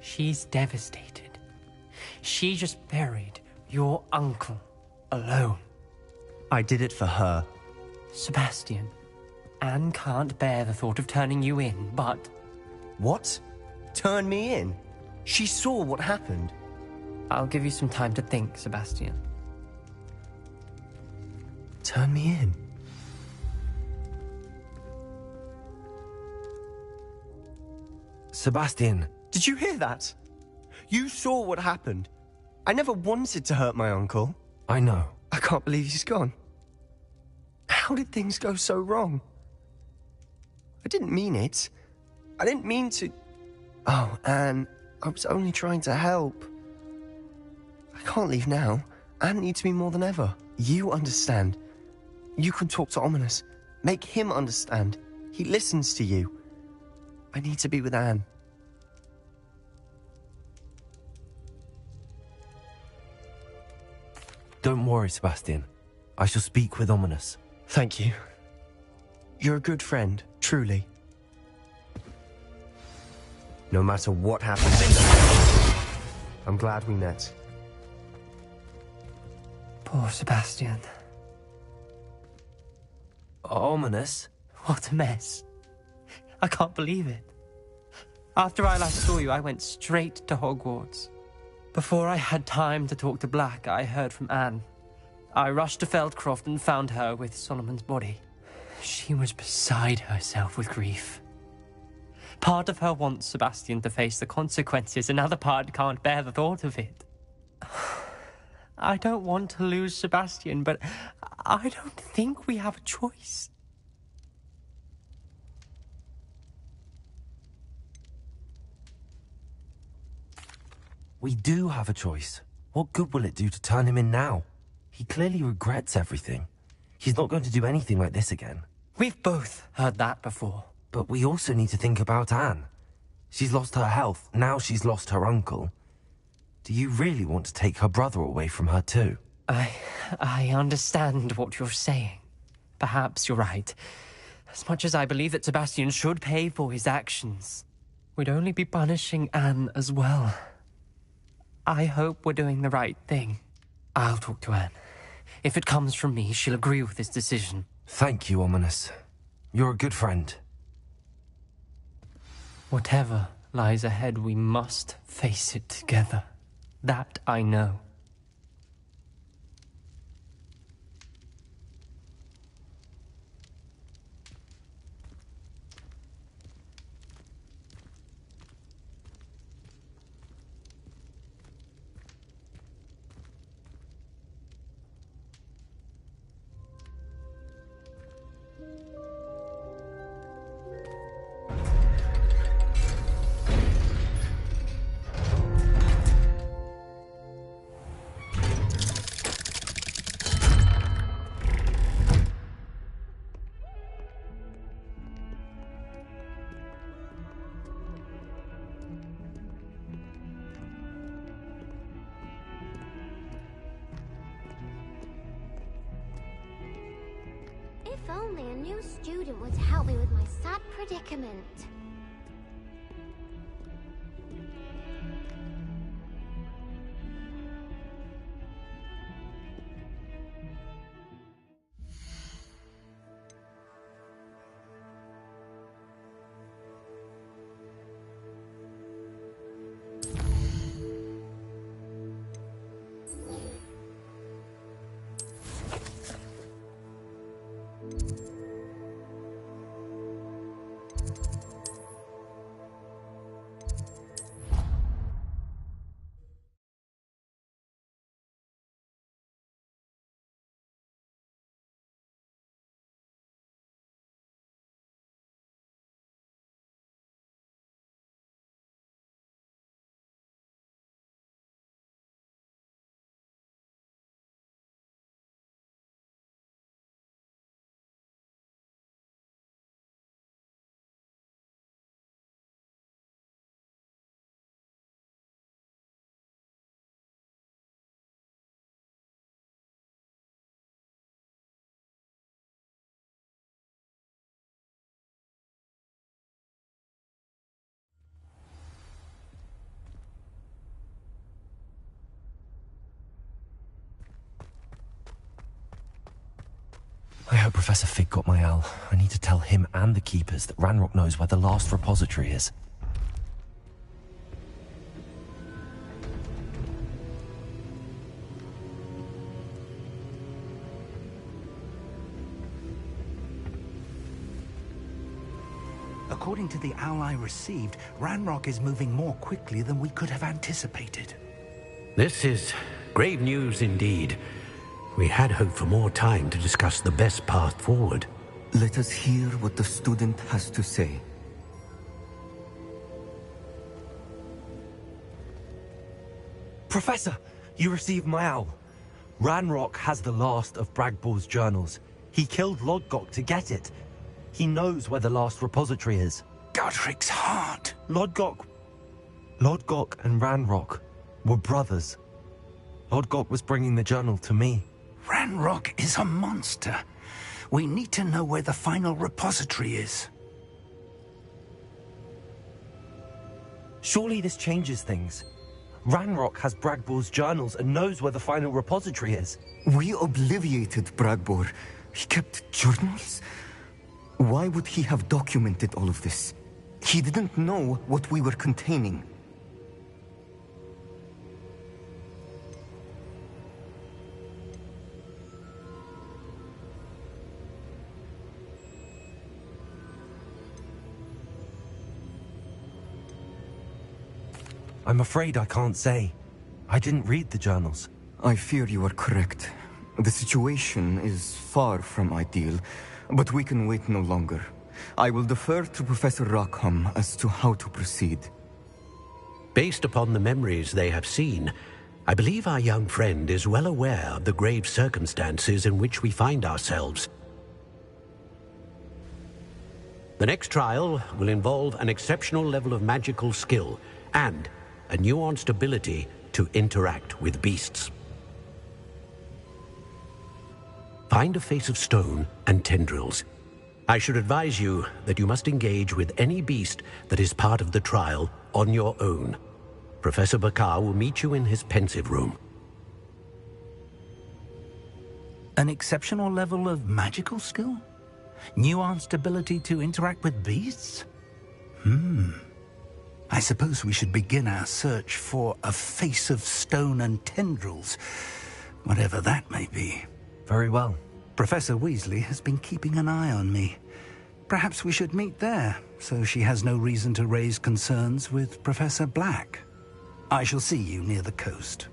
She's devastated. She just buried your uncle alone. I did it for her. Sebastian, Anne can't bear the thought of turning you in, but... What? Turn me in? She saw what happened. I'll give you some time to think, Sebastian. Turn me in? Sebastian. Did you hear that? You saw what happened. I never wanted to hurt my uncle. I know. I can't believe he's gone. How did things go so wrong? I didn't mean it. I didn't mean to... Oh, Anne, I was only trying to help. I can't leave now. Anne needs me more than ever. You understand. You can talk to Ominous. Make him understand. He listens to you. I need to be with Anne. Don't worry, Sebastian. I shall speak with Ominous. Thank you. You're a good friend, truly. No matter what happens in there, I'm glad we met. Poor Sebastian. Ominous? What a mess. I can't believe it. After I last saw you, I went straight to Hogwarts. Before I had time to talk to Black, I heard from Anne. I rushed to Feldcroft and found her with Solomon's body. She was beside herself with grief. Part of her wants Sebastian to face the consequences, another part can't bear the thought of it. I don't want to lose Sebastian, but I don't think we have a choice. We do have a choice. What good will it do to turn him in now? He clearly regrets everything. He's not going to do anything like this again. We've both heard that before. But we also need to think about Anne. She's lost her health, now she's lost her uncle. Do you really want to take her brother away from her too? I understand what you're saying. Perhaps you're right. As much as I believe that Sebastian should pay for his actions, we'd only be punishing Anne as well. I hope we're doing the right thing. I'll talk to Anne. If it comes from me, she'll agree with this decision. Thank you, Ominous. You're a good friend. Whatever lies ahead, we must face it together. That I know. If only a new student would help me with my sad predicament. hope Professor Fig got my owl. I need to tell him and the Keepers that Ranrock knows where the last repository is. According to the owl I received, Ranrock is moving more quickly than we could have anticipated. This is grave news indeed. We had hoped for more time to discuss the best path forward. Let us hear what the student has to say. Professor, you received my owl. Ranrock has the last of Bragbor's journals. He killed Lodgok to get it. He knows where the last repository is. Godric's heart. Lodgok and Ranrock were brothers. Lodgok was bringing the journal to me. Ranrock is a monster. We need to know where the final repository is. Surely this changes things. Ranrock has Bragbor's journals and knows where the final repository is. We obliviated Bragbor. He kept journals? Why would he have documented all of this? He didn't know what we were containing. I'm afraid I can't say. I didn't read the journals. I fear you are correct. The situation is far from ideal, but we can wait no longer. I will defer to Professor Rockham as to how to proceed. Based upon the memories they have seen, I believe our young friend is well aware of the grave circumstances in which we find ourselves. The next trial will involve an exceptional level of magical skill and a nuanced ability to interact with beasts. Find a face of stone and tendrils. I should advise you that you must engage with any beast that is part of the trial on your own. Professor Bakar will meet you in his pensive room. An exceptional level of magical skill? Nuanced ability to interact with beasts? I suppose we should begin our search for a face of stone and tendrils, whatever that may be. Very well. Professor Weasley has been keeping an eye on me. Perhaps we should meet there, so she has no reason to raise concerns with Professor Black. I shall see you near the coast.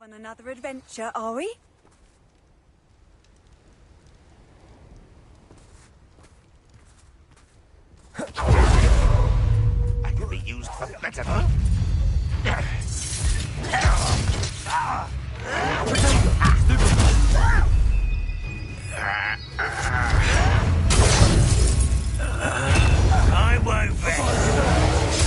On another adventure, are we? I can be used for better. I won't bet.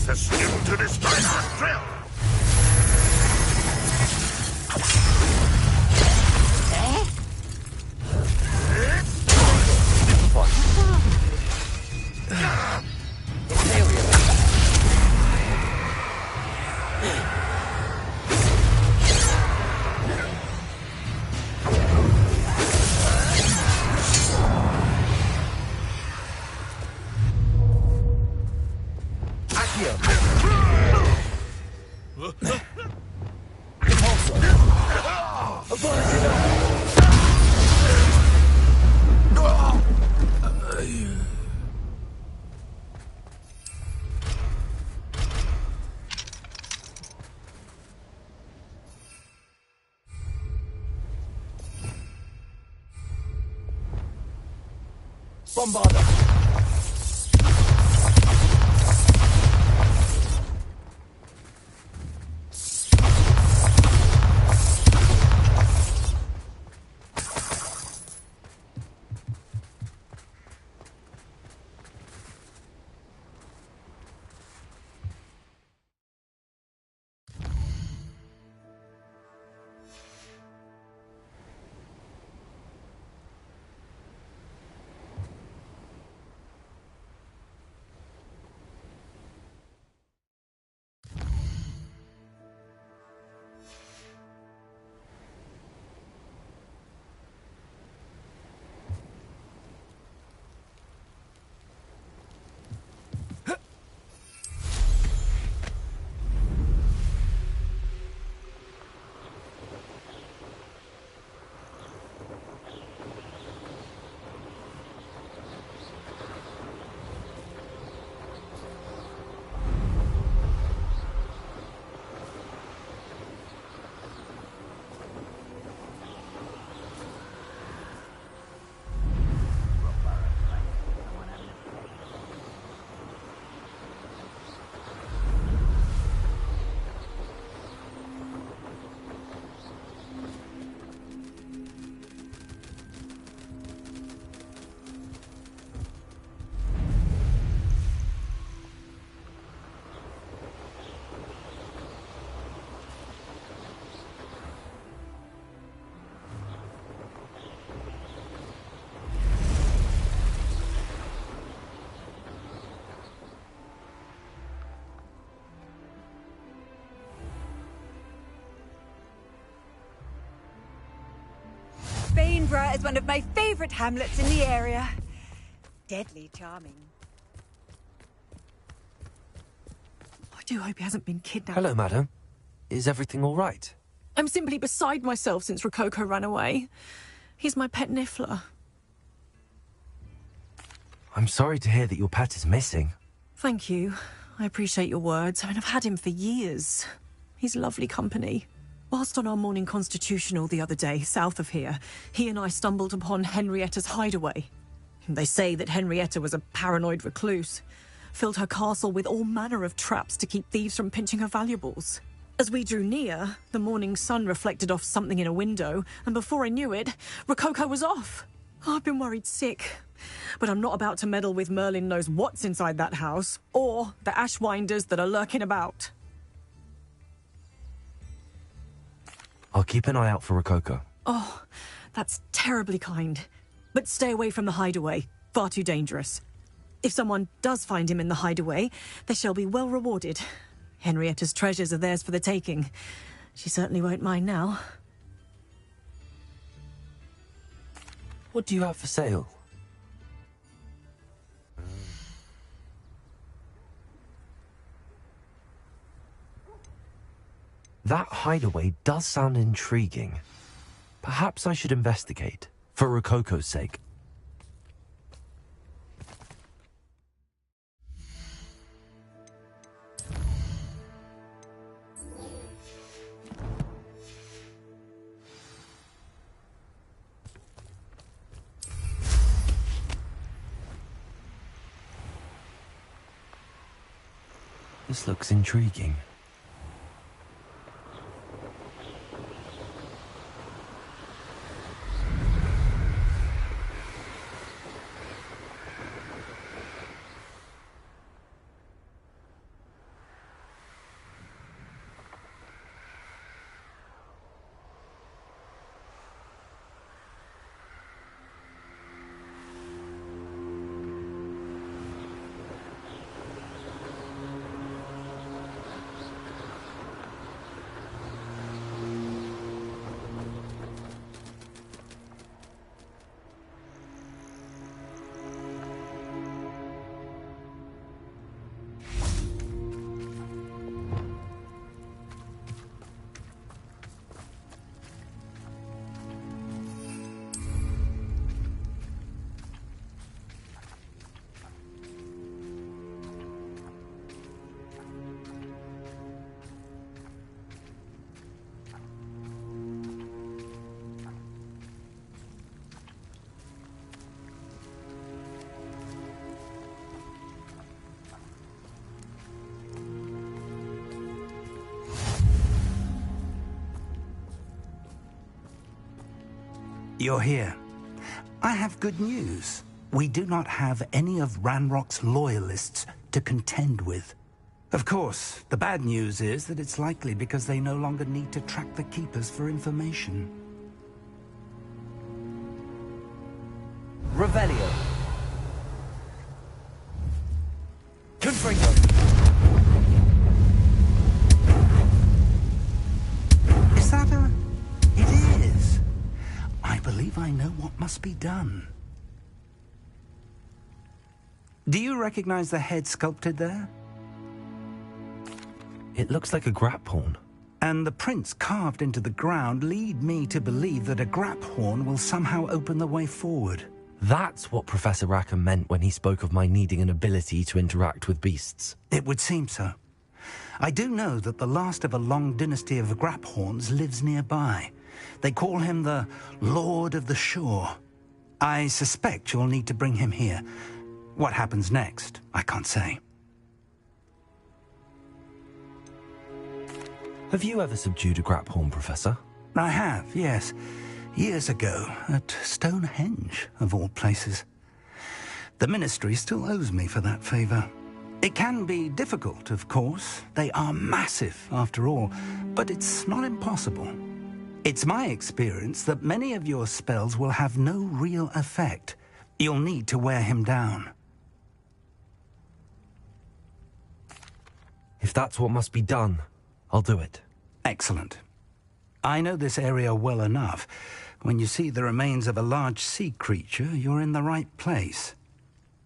a skill to destroy our drill! Bombarda! Bainborough is one of my favourite hamlets in the area. Deadly charming. I do hope he hasn't been kidnapped. Hello, madam. Is everything all right? I'm simply beside myself since Rococo ran away. He's my pet Niffler. I'm sorry to hear that your pet is missing. Thank you. I appreciate your words. I mean, I've had him for years. He's lovely company. Whilst on our morning constitutional the other day, south of here, he and I stumbled upon Henrietta's hideaway. They say that Henrietta was a paranoid recluse, filled her castle with all manner of traps to keep thieves from pinching her valuables. As we drew near, the morning sun reflected off something in a window, and before I knew it, Rococo was off. I've been worried sick, but I'm not about to meddle with Merlin knows what's inside that house, or the ashwinders that are lurking about. I'll keep an eye out for Rococo. Oh, that's terribly kind. But stay away from the hideaway. Far too dangerous. If someone does find him in the hideaway, they shall be well rewarded. Henrietta's treasures are theirs for the taking. She certainly won't mind now. What do you have for sale? That hideaway does sound intriguing. Perhaps I should investigate, for Rococo's sake. This looks intriguing. you're here. I have good news. We do not have any of Ranrock's loyalists to contend with. Of course, the bad news is that it's likely because they no longer need to track the Keepers for information. Revelio. Confringo. Is that a... It is. I believe I know what must be done. Do you recognize the head sculpted there? It looks like a grap horn. And the prints carved into the ground lead me to believe that a grap horn will somehow open the way forward. That's what Professor Rackham meant when he spoke of my needing an ability to interact with beasts. It would seem so. I do know that the last of a long dynasty of grap horns lives nearby. They call him the Lord of the Shore. I suspect you'll need to bring him here. What happens next, I can't say. Have you ever subdued a grap horn, Professor? I have, yes. Years ago, at Stonehenge, of all places. The Ministry still owes me for that favor. It can be difficult, of course. They are massive, after all, but it's not impossible. It's my experience that many of your spells will have no real effect. You'll need to wear him down. If that's what must be done, I'll do it. Excellent. I know this area well enough. When you see the remains of a large sea creature, you're in the right place.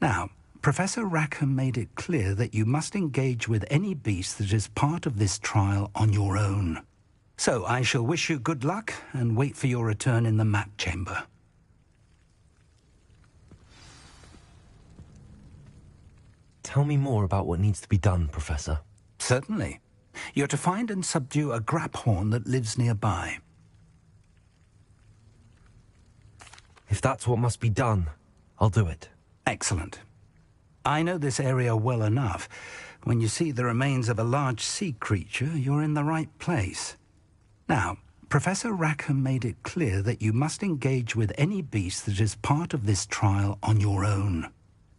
Now, Professor Rackham made it clear that you must engage with any beast that is part of this trial on your own. So I shall wish you good luck and wait for your return in the map chamber. Tell me more about what needs to be done, Professor. Certainly. You're to find and subdue a grap horn that lives nearby. If that's what must be done, I'll do it. Excellent. I know this area well enough. When you see the remains of a large sea creature, you're in the right place. Now, Professor Rackham made it clear that you must engage with any beast that is part of this trial on your own.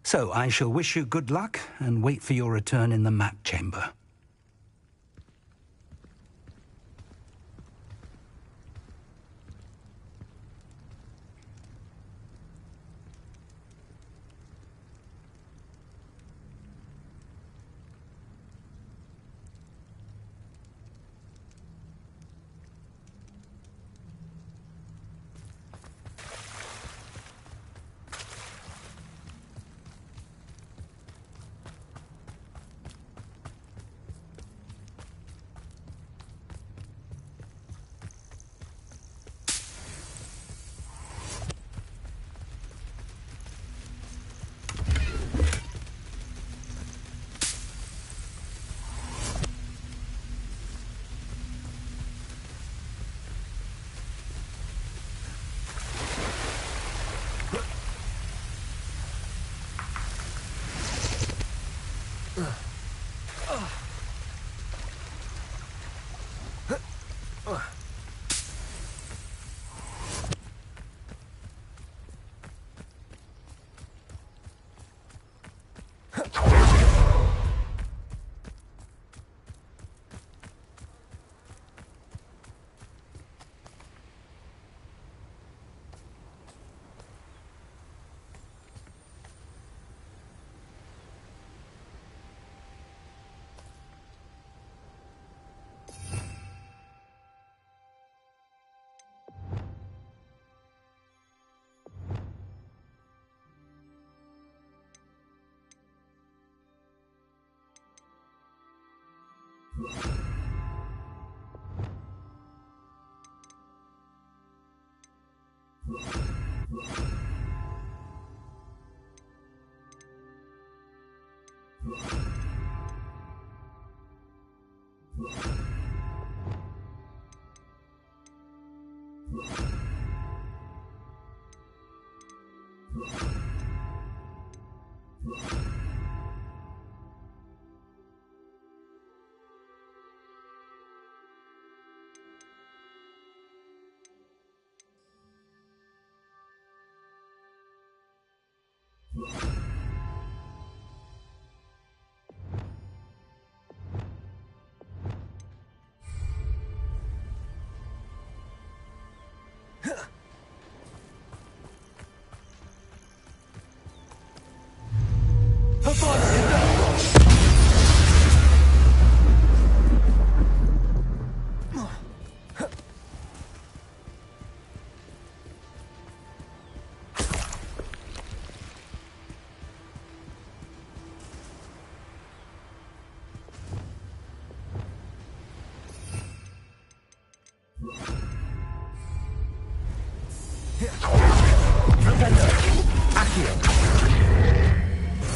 So I shall wish you good luck and wait for your return in the map chamber.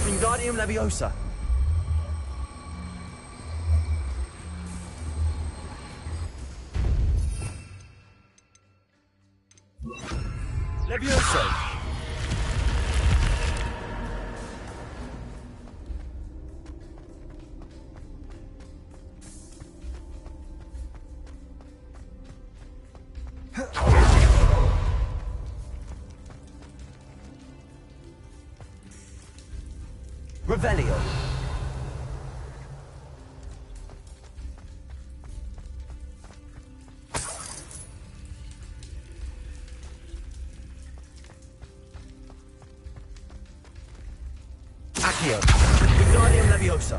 Wingardium Leviosa. Levioso. Revelio. Accio. Wingardium Leviosa.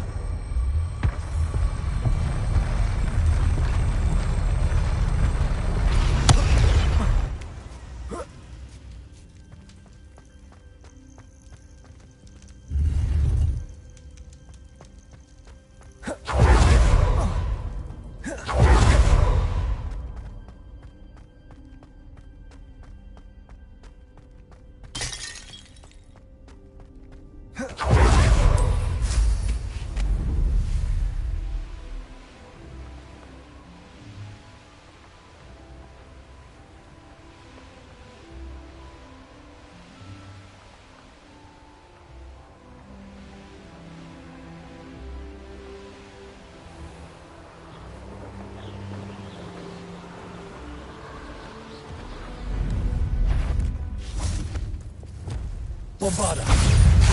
Bombarda.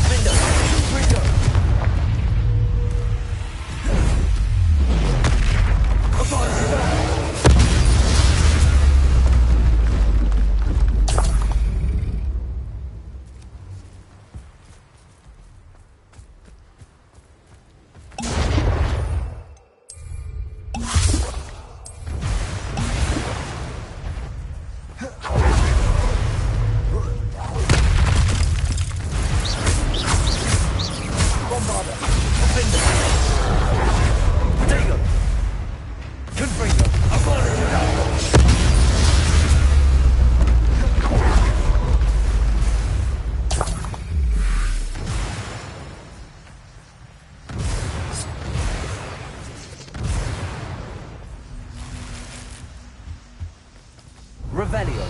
Linda. Ringo. Revelio.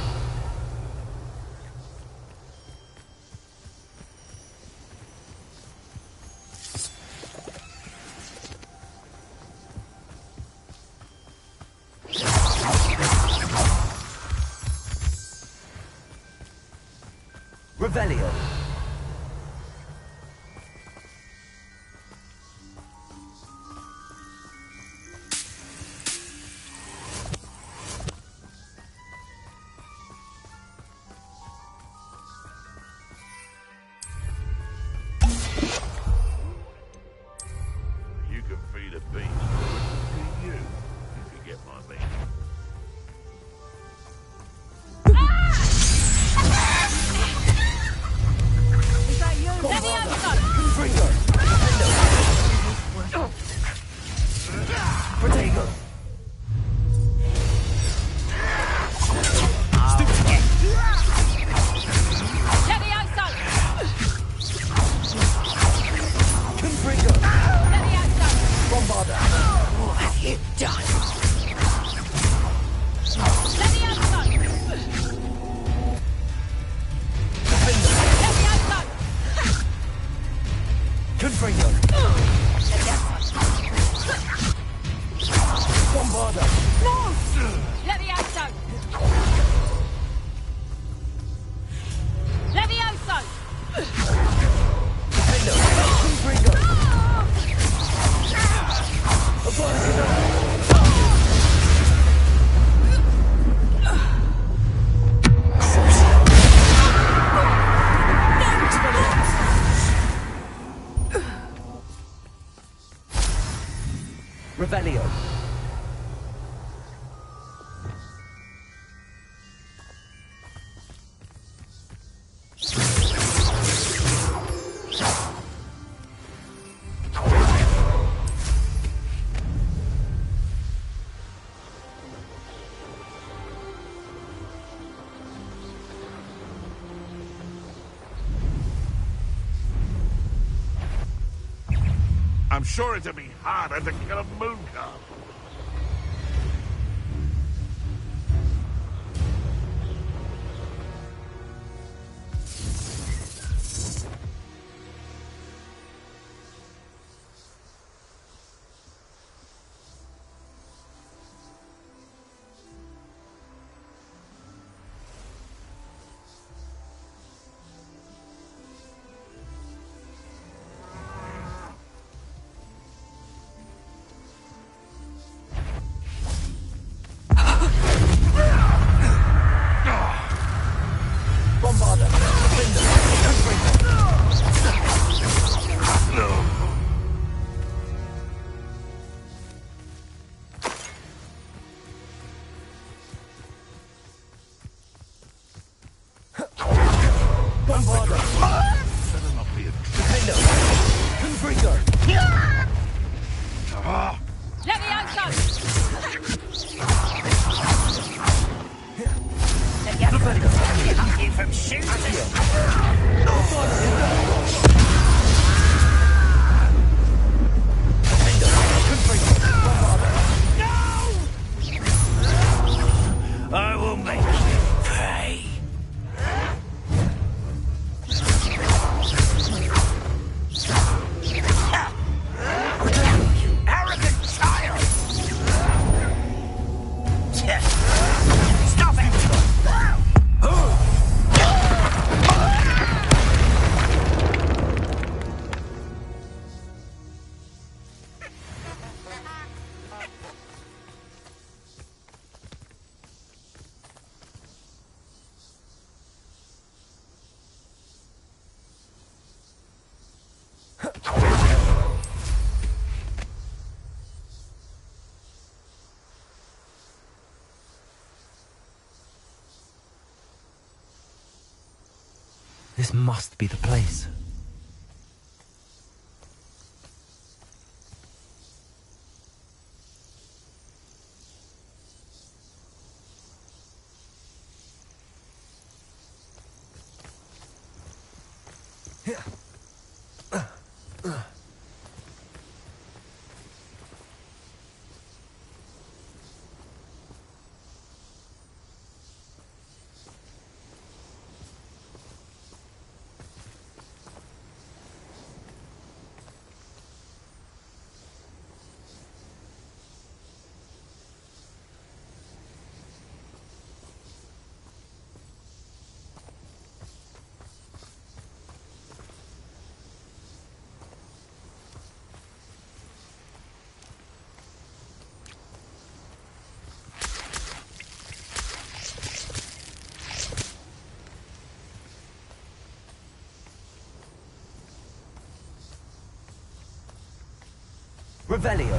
Revelio. You can feed a beast, but you can get my meat. Is that you? Let me have some! Protego. Let me have some! Confringo. Let me have some! Bombarda. What have you done? Let me have some! Let me have some! Confringo. Let me have some! Bombarda. No! Let me have some! Let me have some! Revelio. I'm sure it'd be harder to kill a moon calf. Let me out, son! You from shooting? I will make you pay. You arrogant child! Stop it! This must be the place. Revelio.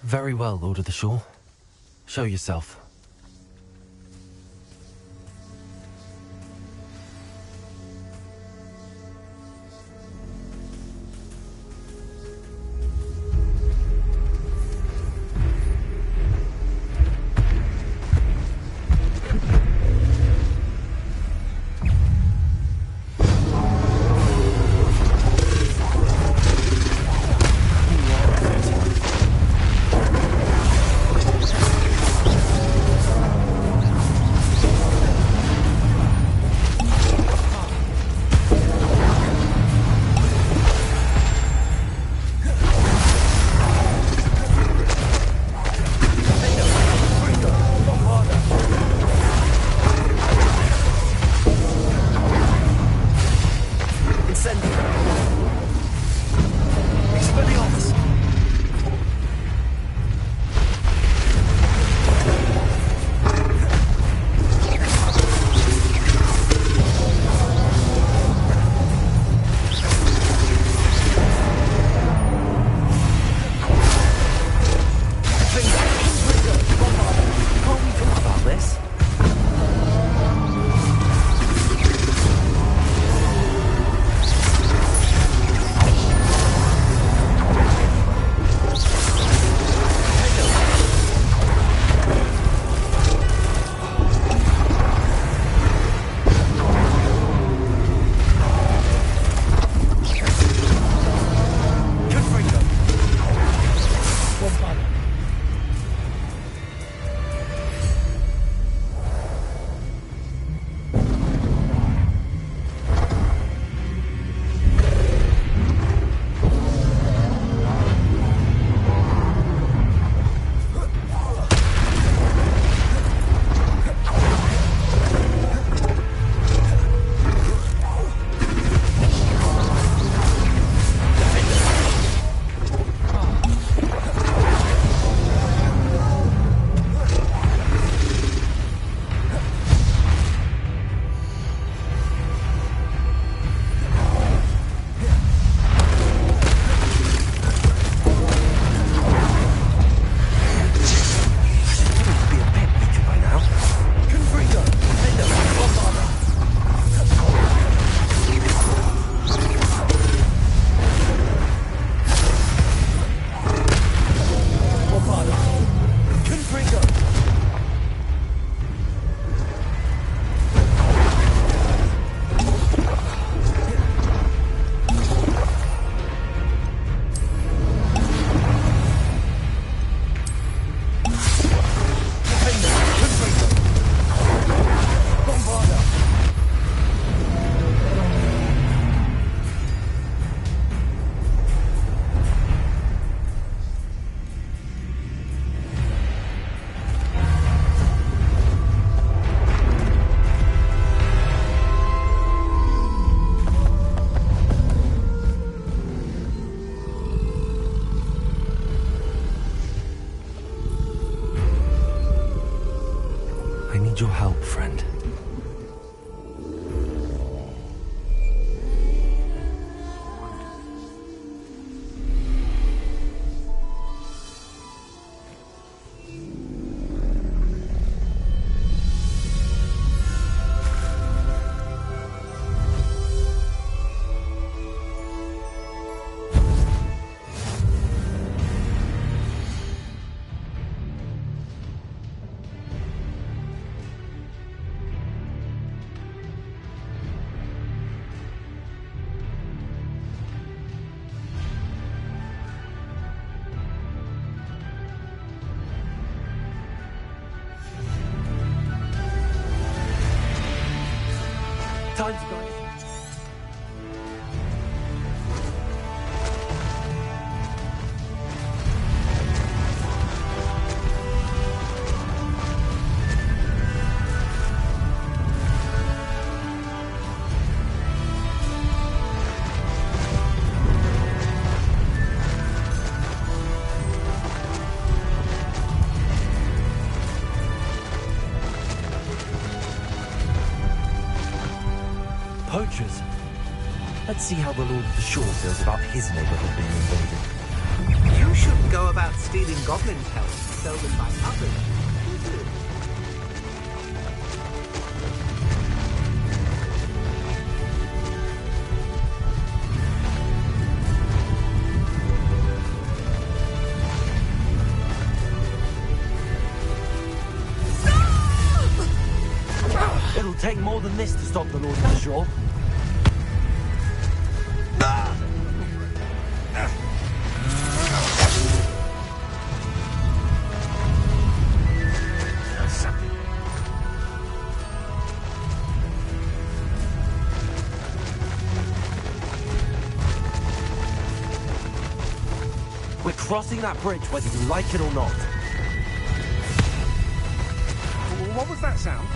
Very well, Lord of the Shore. Show yourself. Your help, friend. Time's gone. Poachers. Let's see how the Lord of the Shore feels about his neighborhood being invaded. You shouldn't go about stealing goblin pelts stolen by others, should you? It'll take more than this to stop the Lord of the Shore. We're crossing that bridge whether you like it or not. What was that sound?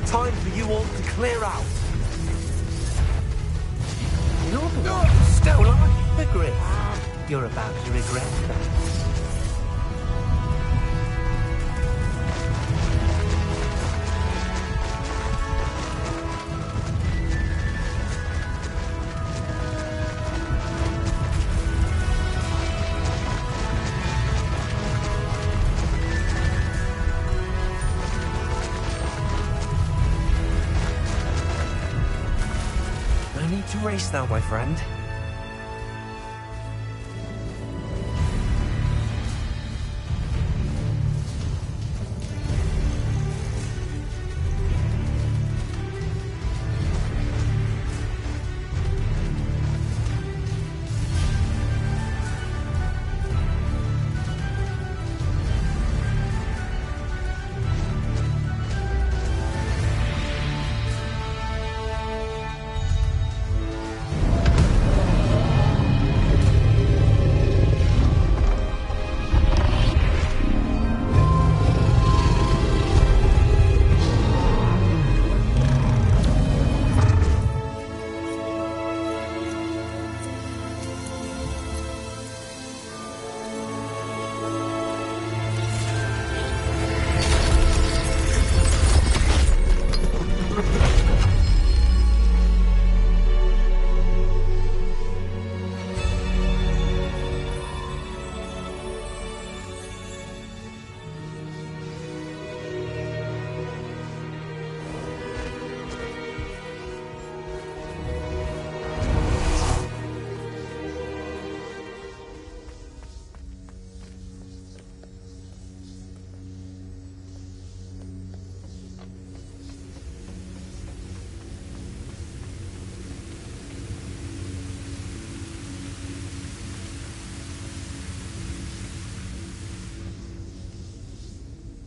Time for you all to clear out. You're the one who stole our hippogriff. You're about to regret that. No need to race now, my friend.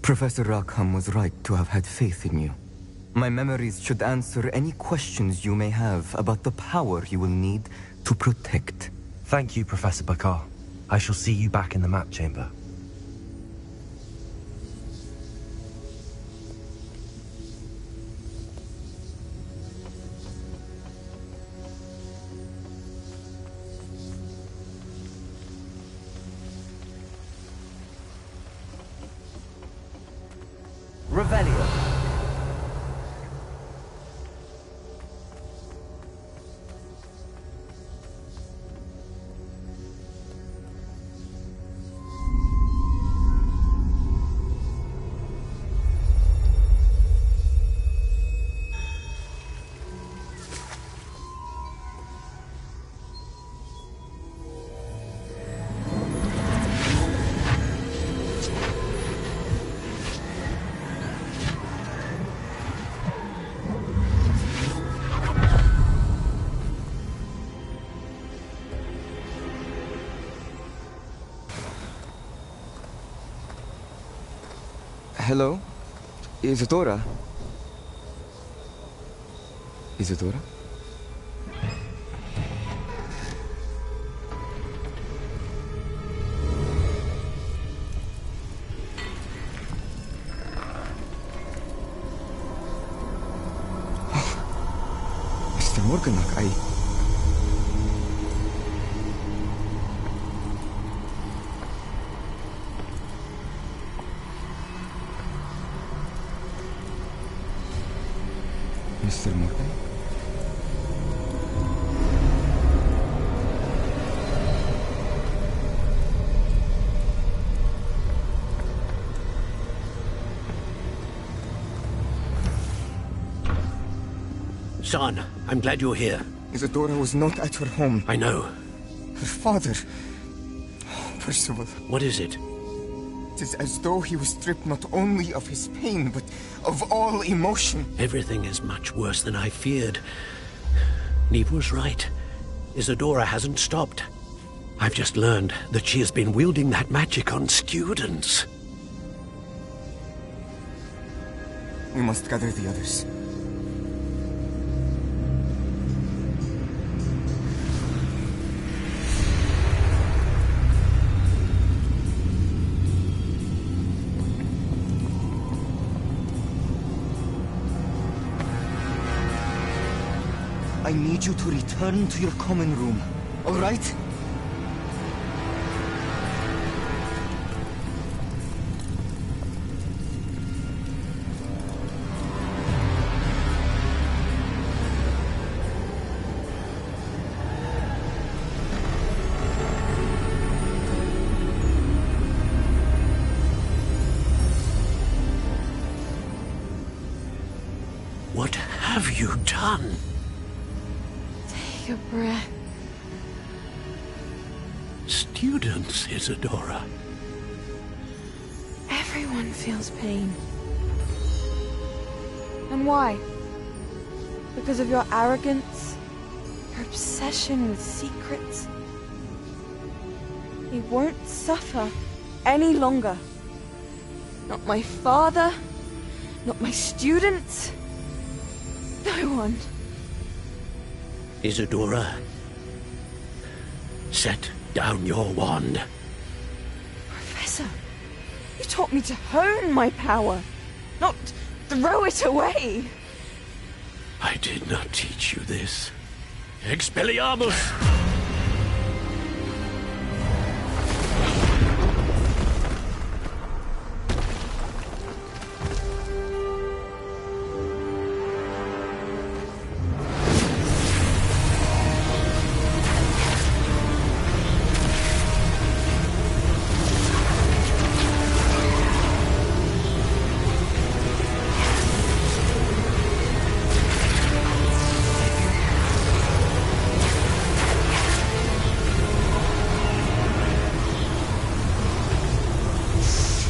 Professor Rackham was right to have had faith in you. My memories should answer any questions you may have about the power you will need to protect. Thank you, Professor Bakar. I shall see you back in the map chamber. Revelio. Hello? Isadora? Isadora? Mr. Morganach, Mr. Morgan? Son, I'm glad you're here. Isadora was not at her home. I know. Her father... Percival. What is it? It is as though he was stripped not only of his pain, but of all emotion. Everything is much worse than I feared. Neve was right. Isadora hasn't stopped. I've just learned that she has been wielding that magic on students. We must gather the others. I need you to return to your common room, all right? What have you done? Take a breath. Students, Isadora. Everyone feels pain. And why? Because of your arrogance? Your obsession with secrets? He won't suffer any longer. Not my father, not my students, no one. Isadora, set down your wand. Professor, you taught me to hone my power, not throw it away. I did not teach you this. Expelliarmus!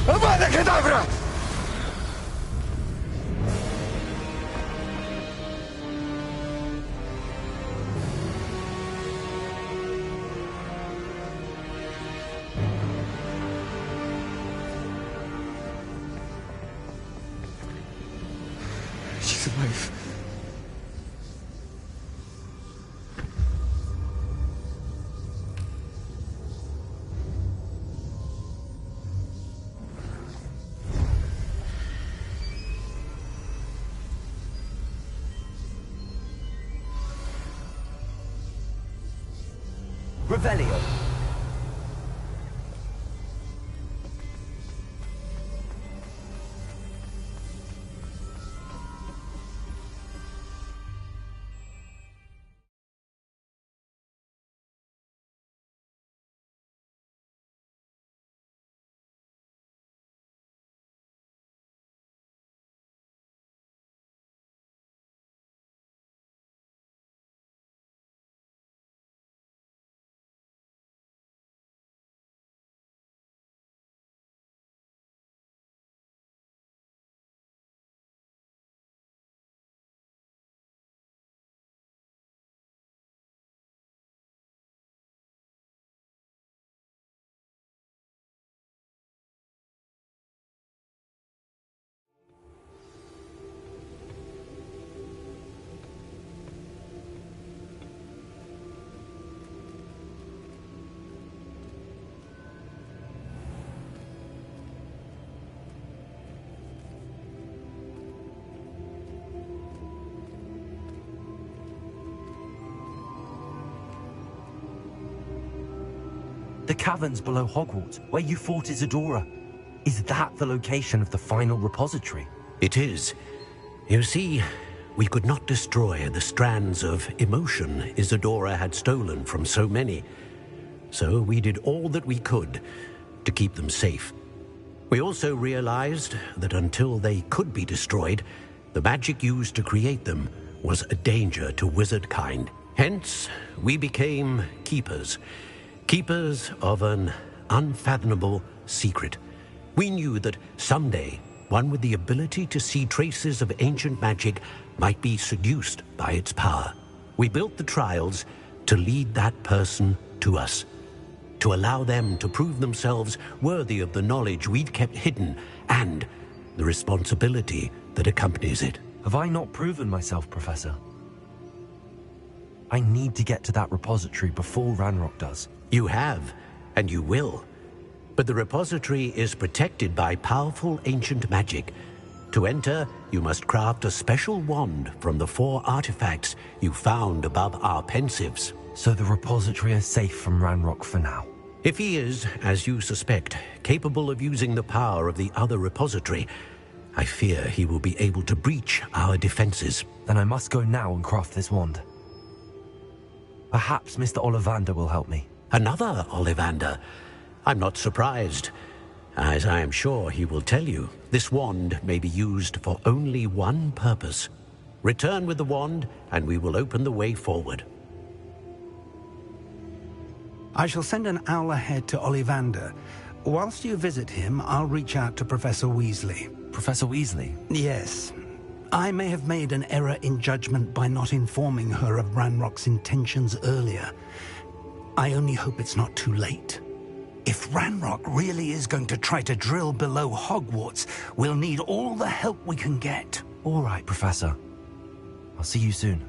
Avada Kedavra! She's alive. Revelio. The caverns below Hogwarts, where you fought Isadora. Is that the location of the final repository? It is. You see, we could not destroy the strands of emotion Isadora had stolen from so many. So we did all that we could to keep them safe. We also realized that until they could be destroyed, the magic used to create them was a danger to wizard kind. Hence, we became keepers. Keepers of an unfathomable secret. We knew that someday, one with the ability to see traces of ancient magic might be seduced by its power. We built the trials to lead that person to us, to allow them to prove themselves worthy of the knowledge we'd kept hidden and the responsibility that accompanies it. Have I not proven myself, Professor? I need to get to that repository before Ranrock does. You have, and you will. But the repository is protected by powerful ancient magic. To enter, you must craft a special wand from the 4 artifacts you found above our pensives. So the repository is safe from Ranrock for now? If he is, as you suspect, capable of using the power of the other repository, I fear he will be able to breach our defenses. Then I must go now and craft this wand. Perhaps Mr. Ollivander will help me. Another Ollivander? I'm not surprised. As I am sure he will tell you, this wand may be used for only one purpose. Return with the wand, and we will open the way forward. I shall send an owl ahead to Ollivander. Whilst you visit him, I'll reach out to Professor Weasley. Professor Weasley? Yes. I may have made an error in judgment by not informing her of Ranrock's intentions earlier. I only hope it's not too late. If Ranrock really is going to try to drill below Hogwarts, we'll need all the help we can get. All right, Professor. I'll see you soon.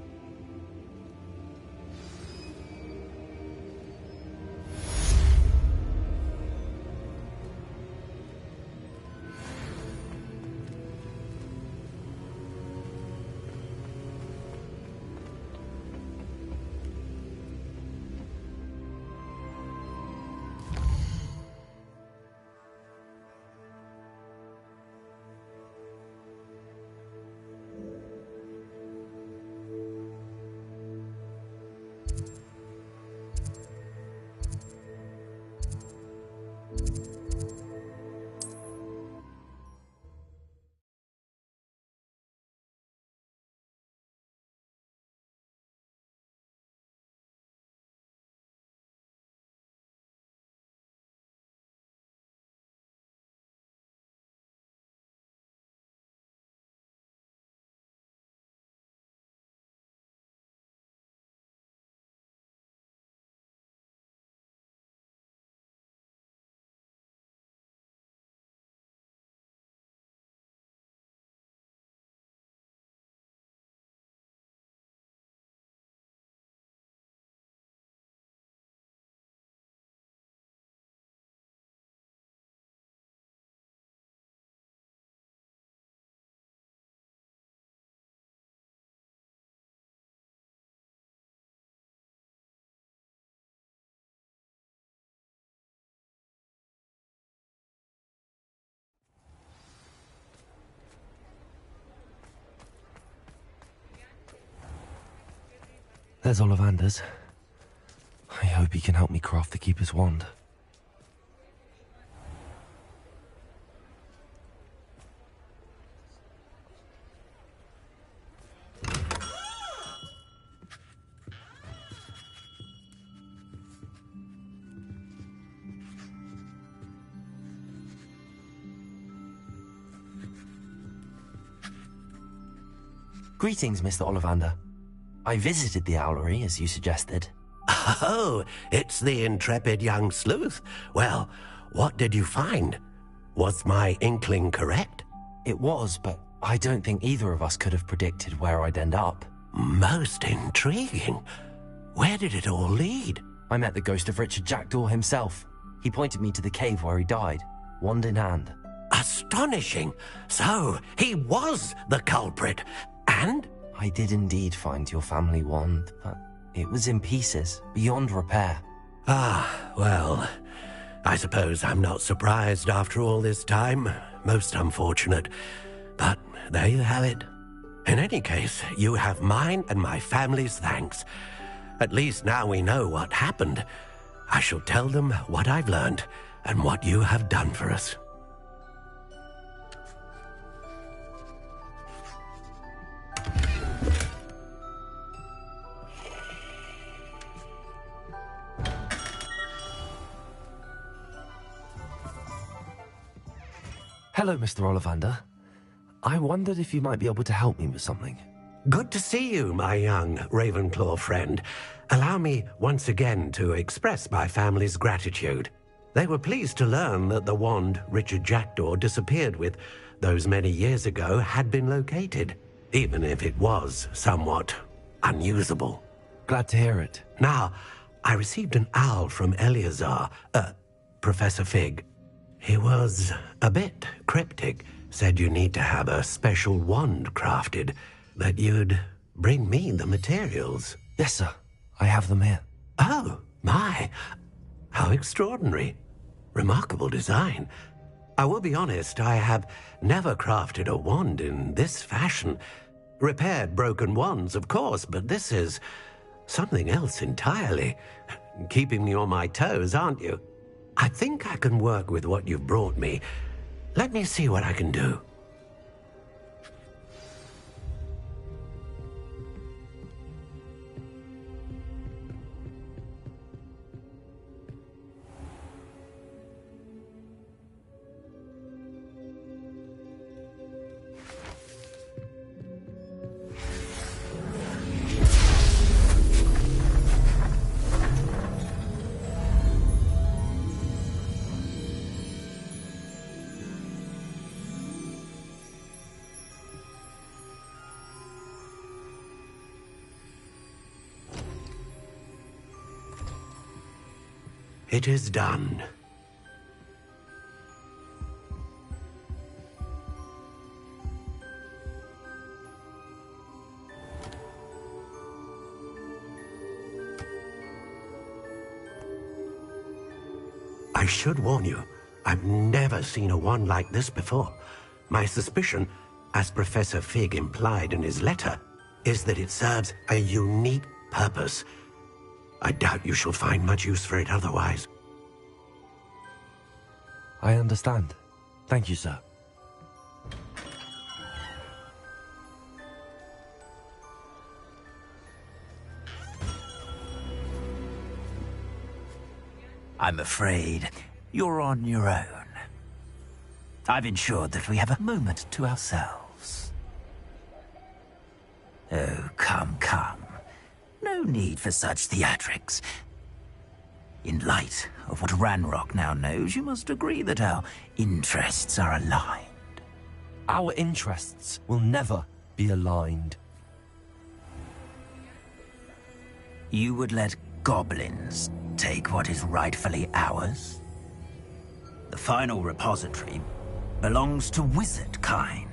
There's Ollivander's. I hope he can help me craft the Keeper's wand. Greetings, Mr. Ollivander. I visited the owlery, as you suggested. Oh, it's the intrepid young sleuth. Well, what did you find? Was my inkling correct? It was, but I don't think either of us could have predicted where I'd end up. Most intriguing. Where did it all lead? I met the ghost of Richard Jackdaw himself. He pointed me to the cave where he died, wand in hand. Astonishing. So, he was the culprit. And? I did indeed find your family wand, but it was in pieces, beyond repair. Ah, well, I suppose I'm not surprised after all this time. Most unfortunate. But there you have it. In any case, you have mine and my family's thanks. At least now we know what happened. I shall tell them what I've learned and what you have done for us. Hello, Mr. Ollivander. I wondered if you might be able to help me with something. Good to see you, my young Ravenclaw friend. Allow me once again to express my family's gratitude. They were pleased to learn that the wand Richard Jackdaw disappeared with those many years ago had been located, even if it was somewhat unusable. Glad to hear it. Now, I received an owl from Eleazar, Professor Fig. He was a bit cryptic, said you need to have a special wand crafted, that you'd bring me the materials. Yes, sir. I have them here. Oh, my. How extraordinary. Remarkable design. I will be honest, I have never crafted a wand in this fashion. Repaired broken wands, of course, but this is something else entirely. Keeping me on my toes, aren't you? I think I can work with what you've brought me. Let me see what I can do. It is done. I should warn you, I've never seen a wand like this before. My suspicion, as Professor Fig implied in his letter, is that it serves a unique purpose. I doubt you shall find much use for it otherwise. I understand. Thank you, sir. I'm afraid you're on your own. I've ensured that we have a moment to ourselves. Oh, come, come. No need for such theatrics. In light of what Ranrock now knows, you must agree that our interests are aligned. Our interests will never be aligned. You would let goblins take what is rightfully ours? The final repository belongs to wizard kind.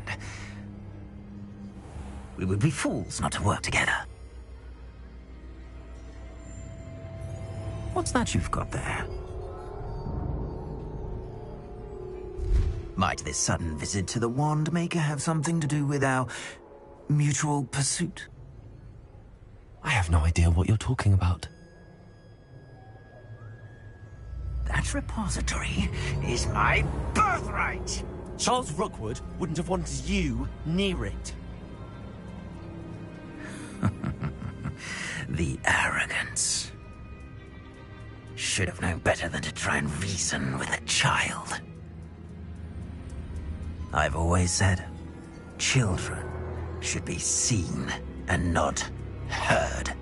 We would be fools not to work together. What's that you've got there? Might this sudden visit to the Wand Maker have something to do with our mutual pursuit? I have no idea what you're talking about. That repository is my birthright! Charles Rookwood wouldn't have wanted you near it. The arrogance. Should have known better than to try and reason with a child. I've always said, children should be seen and not heard.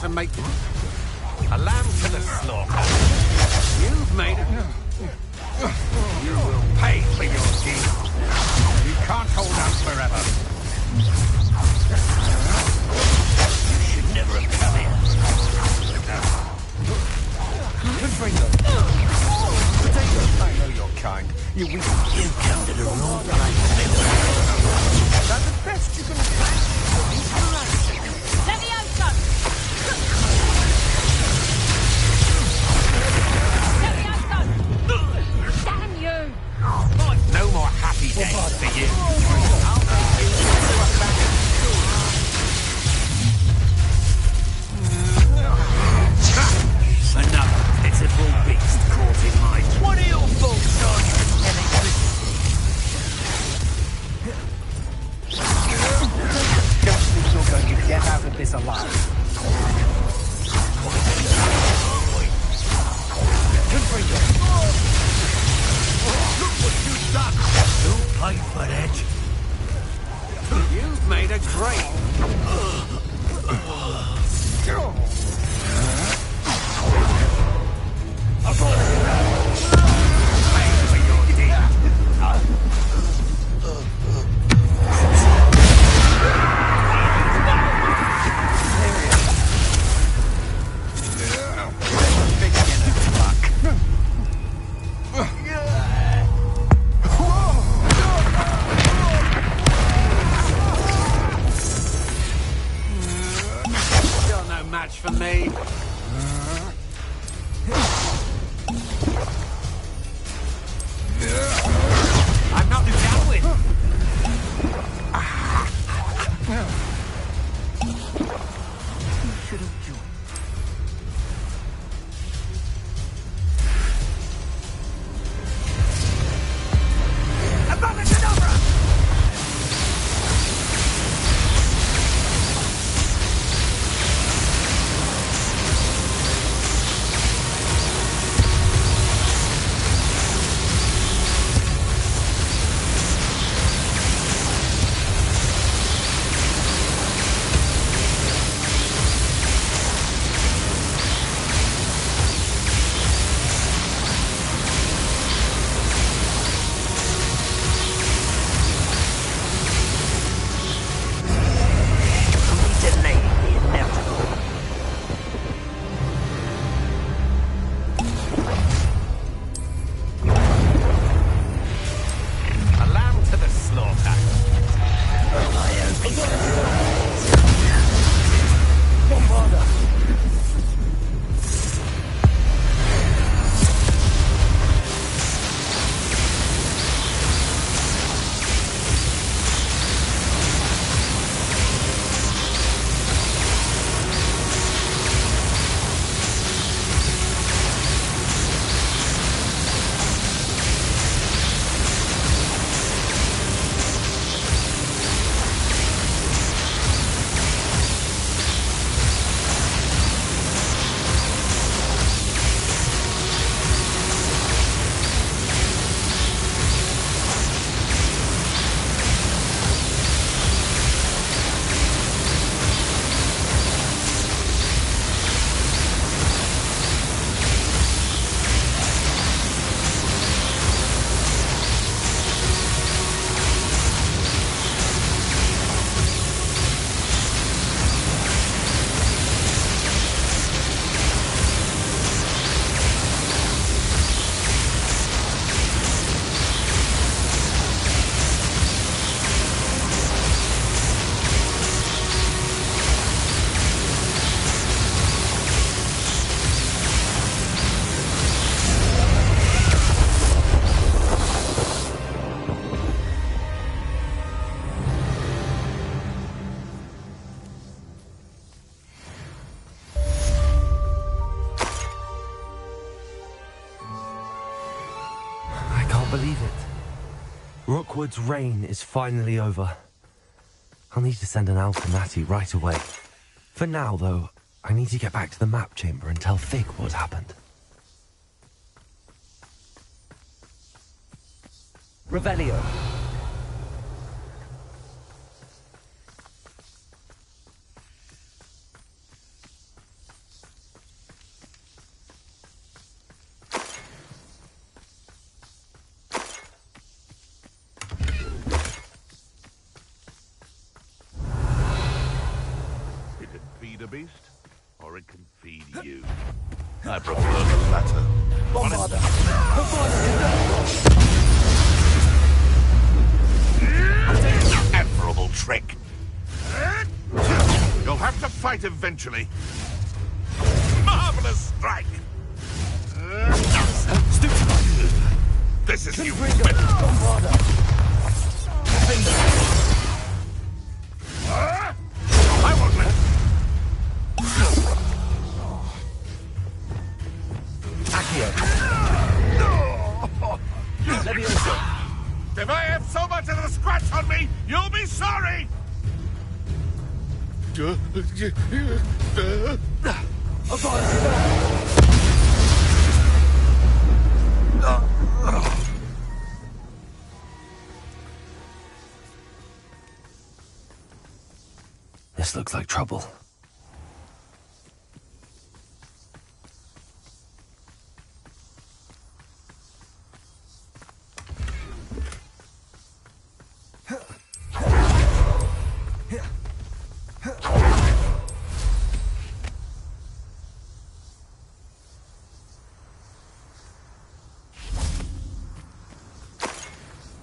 to make a lamb to the slaughter. You've made it. You will pay for your deed. You can't hold out forever. You should never have come here. Good friend. Potato, I know your kind. You weak. You come to the wrong place, Miller. That's the best you can do. Levioso! Levioso! Damn you! No more happy days for you. I'll make you into a bag of another pitiful beast caught in my... What are your thoughts on electricity? Don't think you're going to get out of this alive. Good for you. Look what you've done. You'll pay for that. You've made a great... Pay for your deed. You're no match for me. I'm not done with. You should have joined. Believe it. Rookwood's reign is finally over. I'll need to send an Alpha Natty right away. For now, though, I need to get back to the map chamber and tell Fig what happened. Revelio. feed a beast, or it can feed you. I prefer the latter. Bombarda! Admirable trick. You'll have to fight eventually. Marvelous strike! This is you. I won't let. If I have so much as a scratch on me, you'll be sorry! This looks like trouble.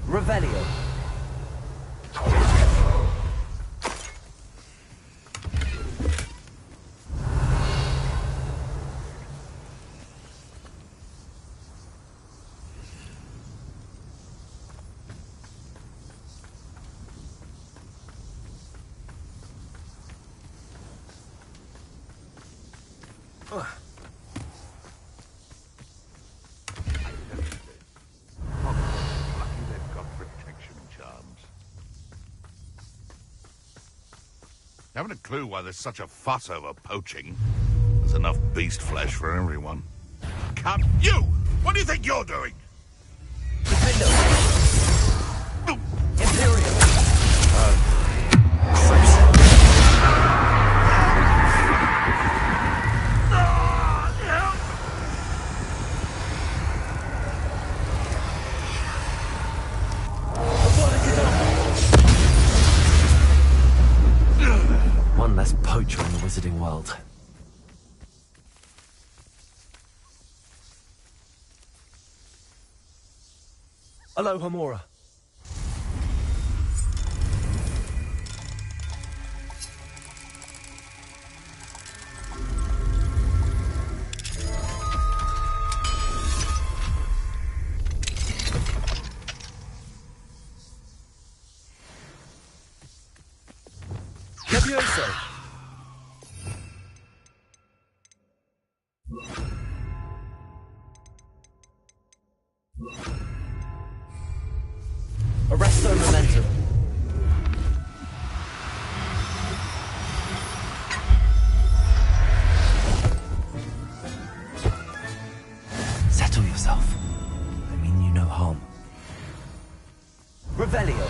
Revelio. Haven't a clue why there's such a fuss over poaching. There's enough beast flesh for everyone. Come, you! What do you think you're doing? Imperial. One less poacher in the wizarding world. Aloha Mora. Levioso. Arresto momentum. Settle yourself. I mean you no harm. Revelio.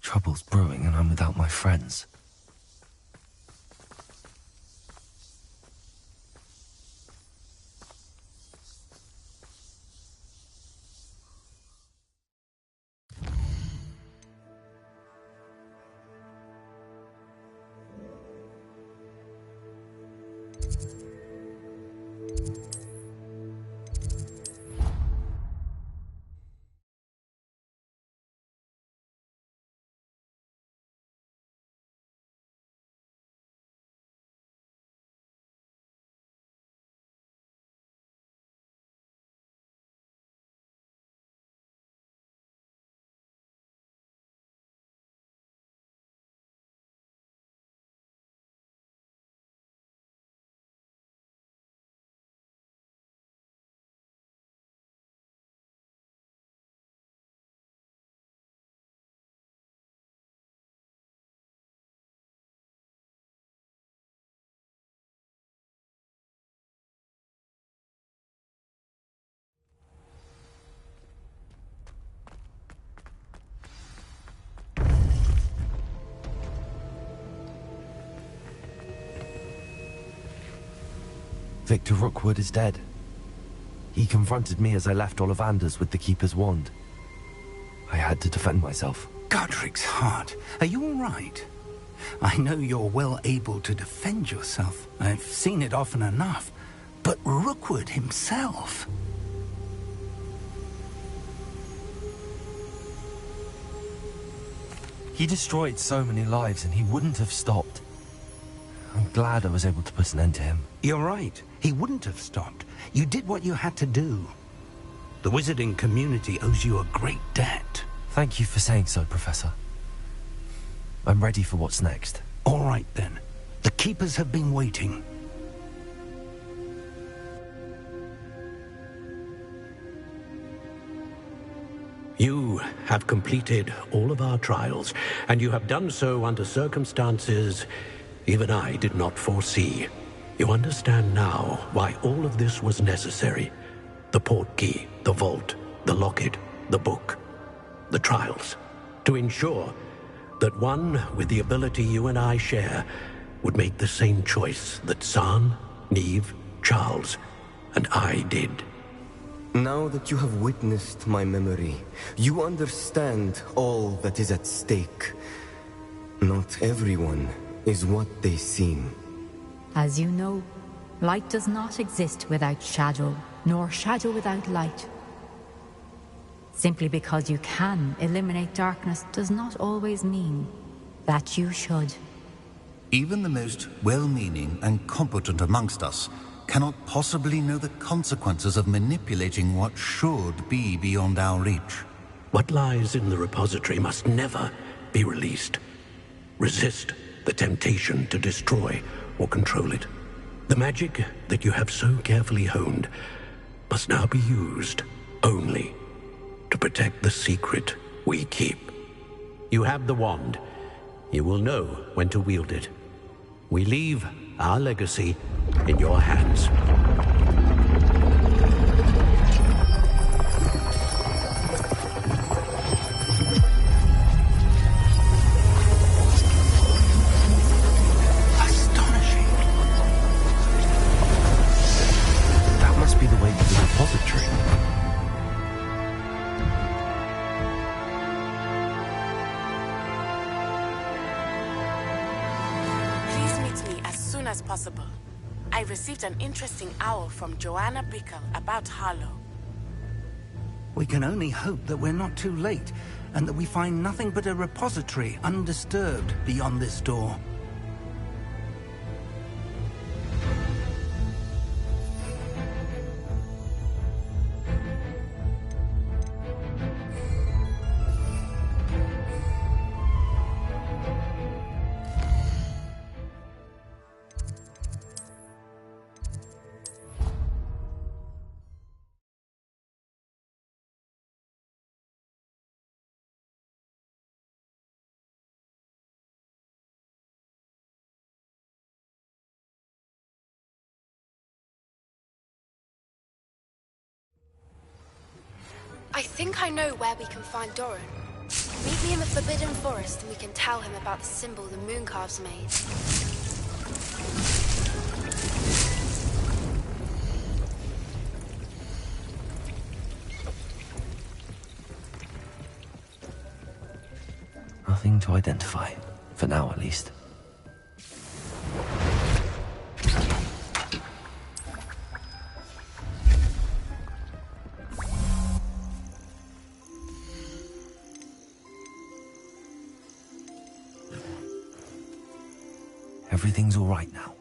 Trouble's brewing and I'm without my friends. Victor Rookwood is dead. He confronted me as I left Ollivanders with the Keeper's wand. I had to defend myself. Godric's heart. Are you all right? I know you're well able to defend yourself. I've seen it often enough. But Rookwood himself... He destroyed so many lives and he wouldn't have stopped. I'm glad I was able to put an end to him. You're right. He wouldn't have stopped. You did what you had to do. The wizarding community owes you a great debt. Thank you for saying so, Professor. I'm ready for what's next. All right, then. The Keepers have been waiting. You have completed all of our trials, and you have done so under circumstances even I did not foresee. You understand now why all of this was necessary. The portkey, the vault, the locket, the book, the trials. To ensure that one with the ability you and I share would make the same choice that San, Neve, Charles, and I did. Now that you have witnessed my memory, you understand all that is at stake. Not everyone is what they seem. As you know, light does not exist without shadow, nor shadow without light. Simply because you can eliminate darkness does not always mean that you should. Even the most well-meaning and competent amongst us cannot possibly know the consequences of manipulating what should be beyond our reach. What lies in the repository must never be released. Resist the temptation to destroy or control it. The magic that you have so carefully honed must now be used only to protect the secret we keep. You have the wand. You will know when to wield it. We leave our legacy in your hands. Astonishing. That must be the way to the repository. As possible. I received an interesting owl from Joanna Bickle about Harlow. We can only hope that we're not too late, and that we find nothing but a repository undisturbed beyond this door. I think I know where we can find Doran. Meet me in the Forbidden Forest and we can tell him about the symbol the Mooncalves made. Nothing to identify, for now at least. Everything's all right now.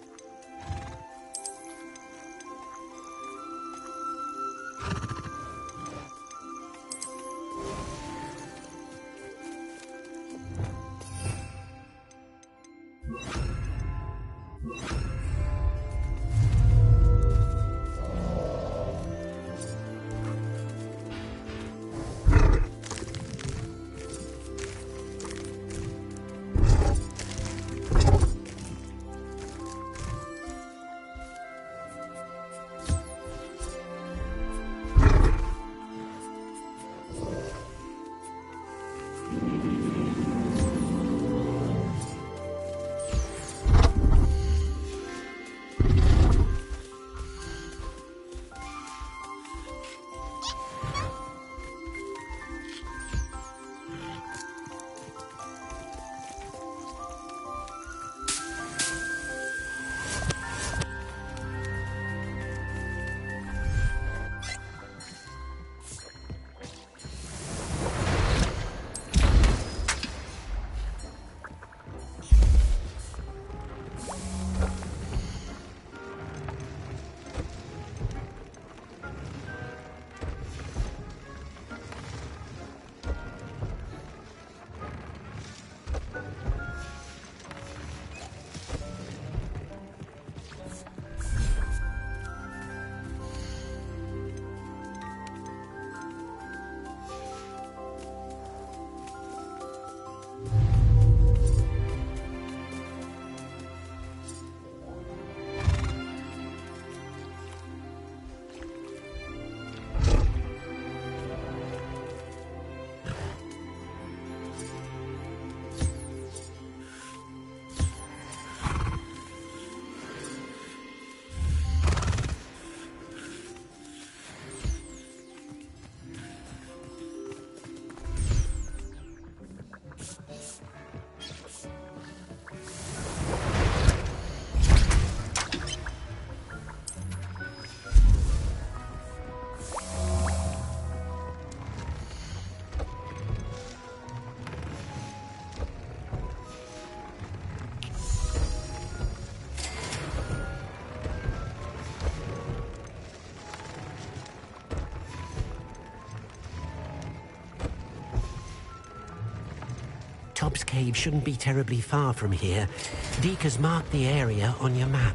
This cave shouldn't be terribly far from here. Deke has marked the area on your map.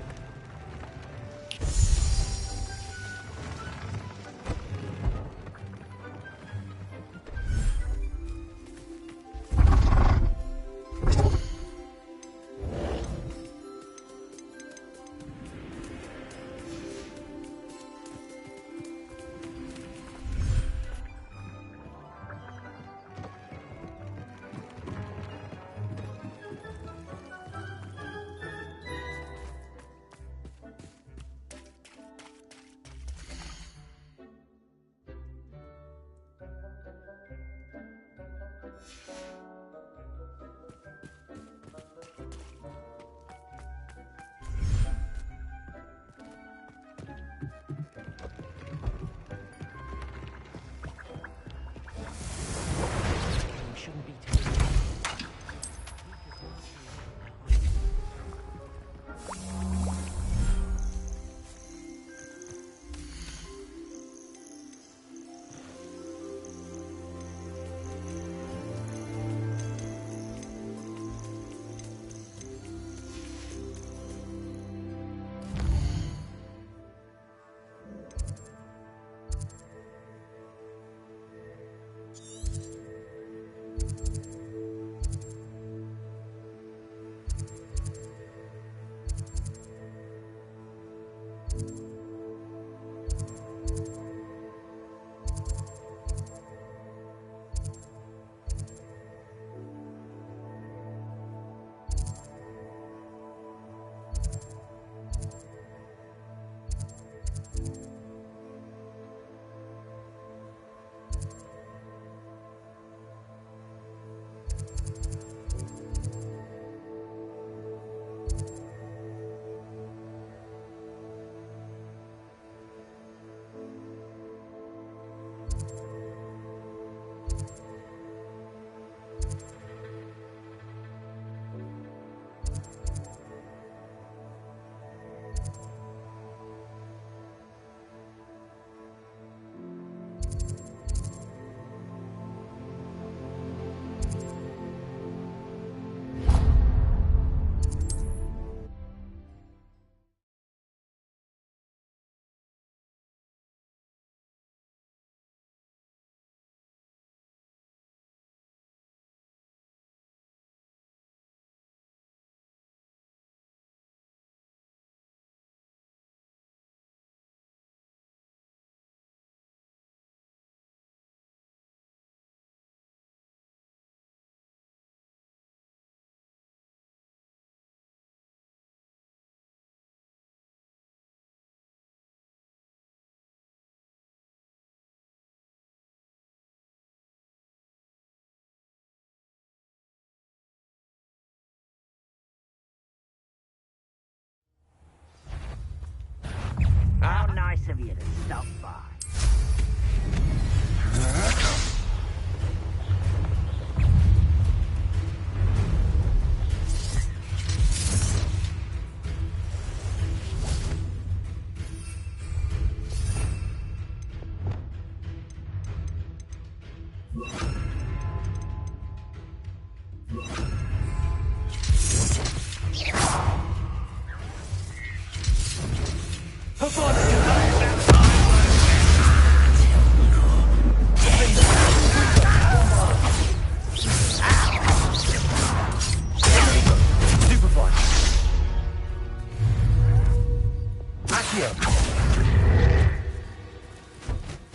How nice of you to stop by.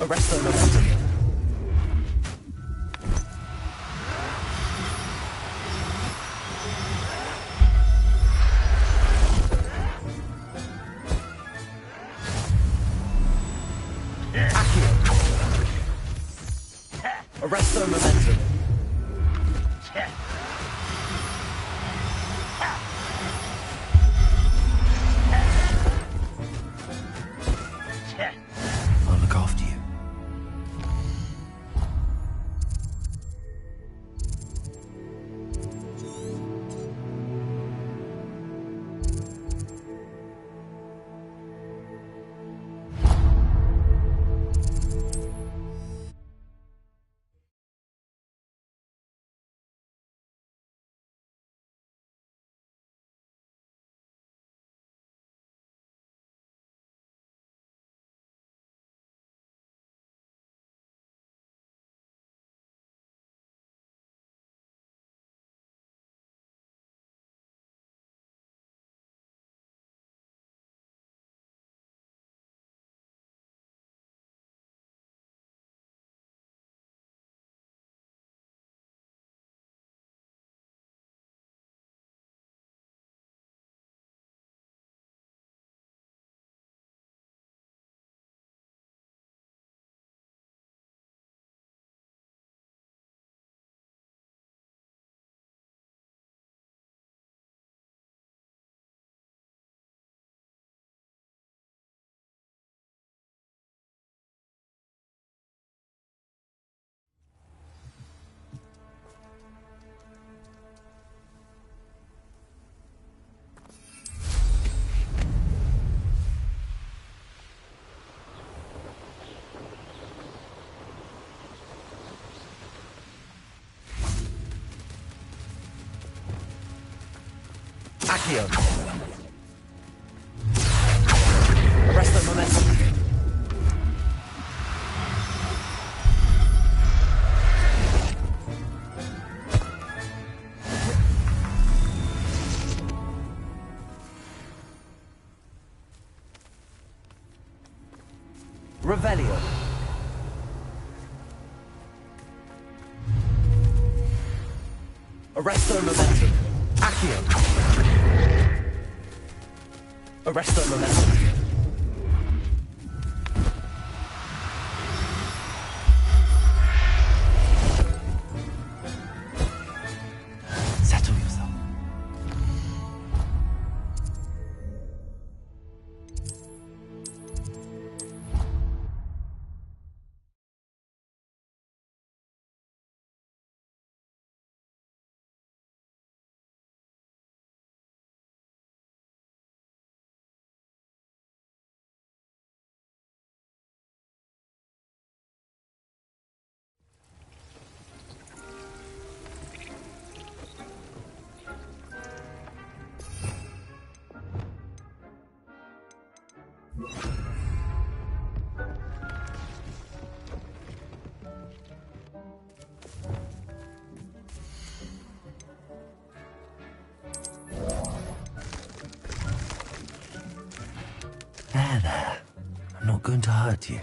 Arrest the momentum. Arrest the momentum. Accio. Arrest the momentum. Revelio. Arresto momentum. Accio. Arresto momentum. Settle yourself. There. I'm not going to hurt you.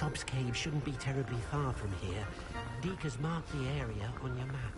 Hobbs Cave shouldn't be terribly far from here. Deke has marked the area on your map.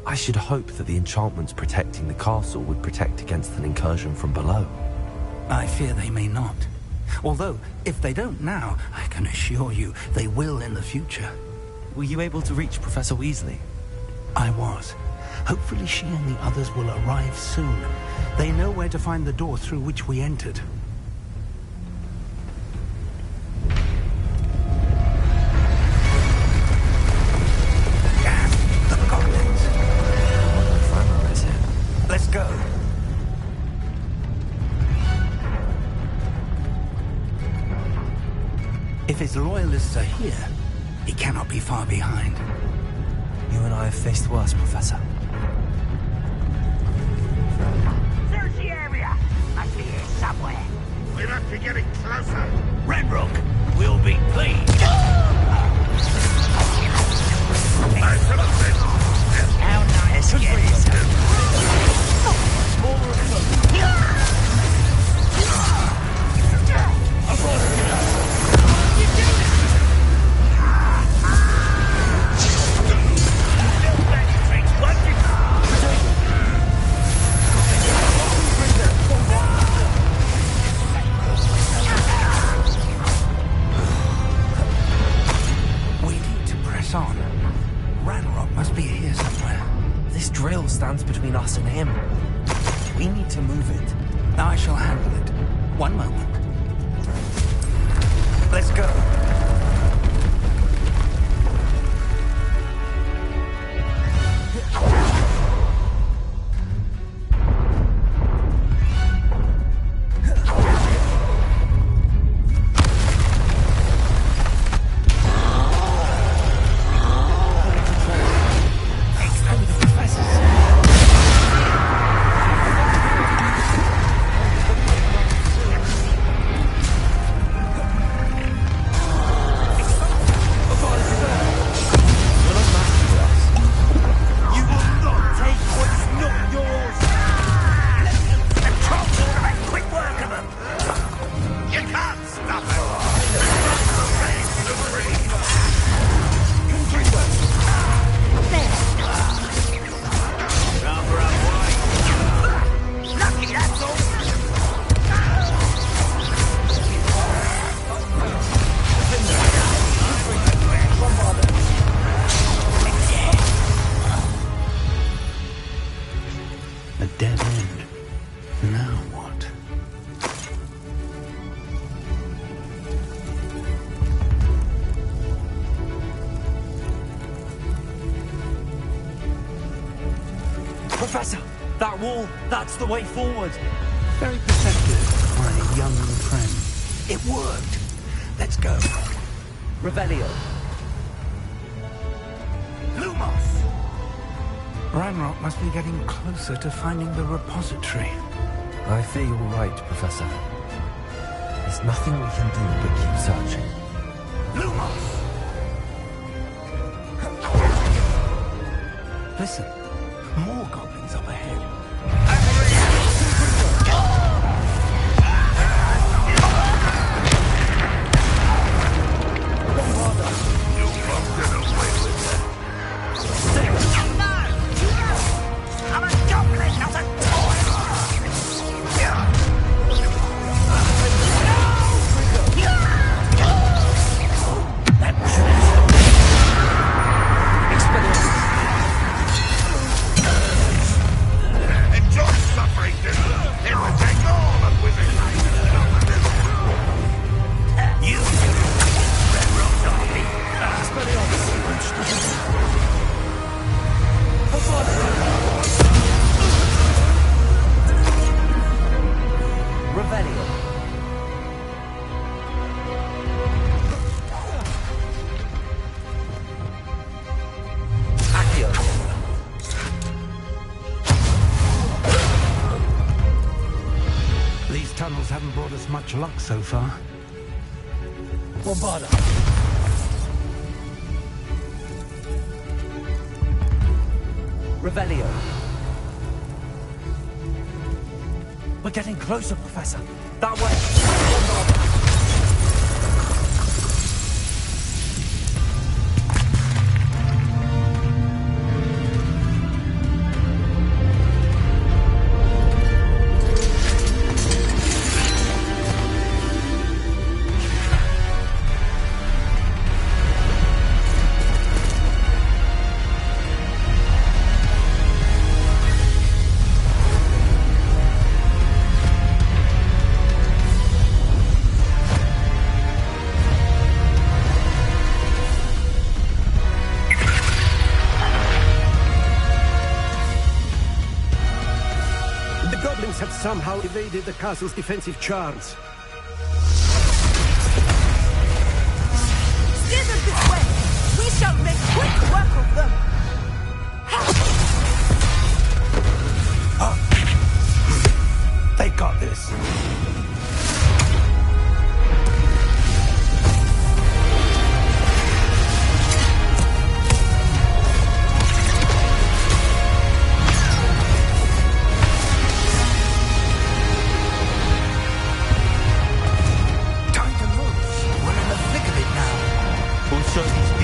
I should hope that the enchantments protecting the castle would protect against an incursion from below. I fear they may not. Although, if they don't now, I can assure you they will in the future. Were you able to reach Professor Weasley? I was. Hopefully she and the others will arrive soon. They know where to find the door through which we entered. Let's go. If his loyalists are here, he cannot be far behind. You and I have faced worse, Professor. Search the area. Must be here somewhere. We must be getting closer. Renbrook will be pleased. How nice to get it. press on. Ranrock must be here somewhere. This drill stands between us and him. We need to move it. I shall handle it. One moment. Let's go. Professor, that wall, that's the way forward. Very perceptive, my young friend. It worked. Let's go. Revelio. Lumos! Ranrock must be getting closer to finding the repository. I fear you're right, Professor. There's nothing we can do but keep searching. Lumos! Listen, more goblins up ahead. Tunnels haven't brought us much luck so far. Bombarda. Revelio. We're getting closer, Professor. That way. Bombarda. Have somehow evaded the castle's defensive charms. Steer them this way! We shall make quick work of them! They got this. Show these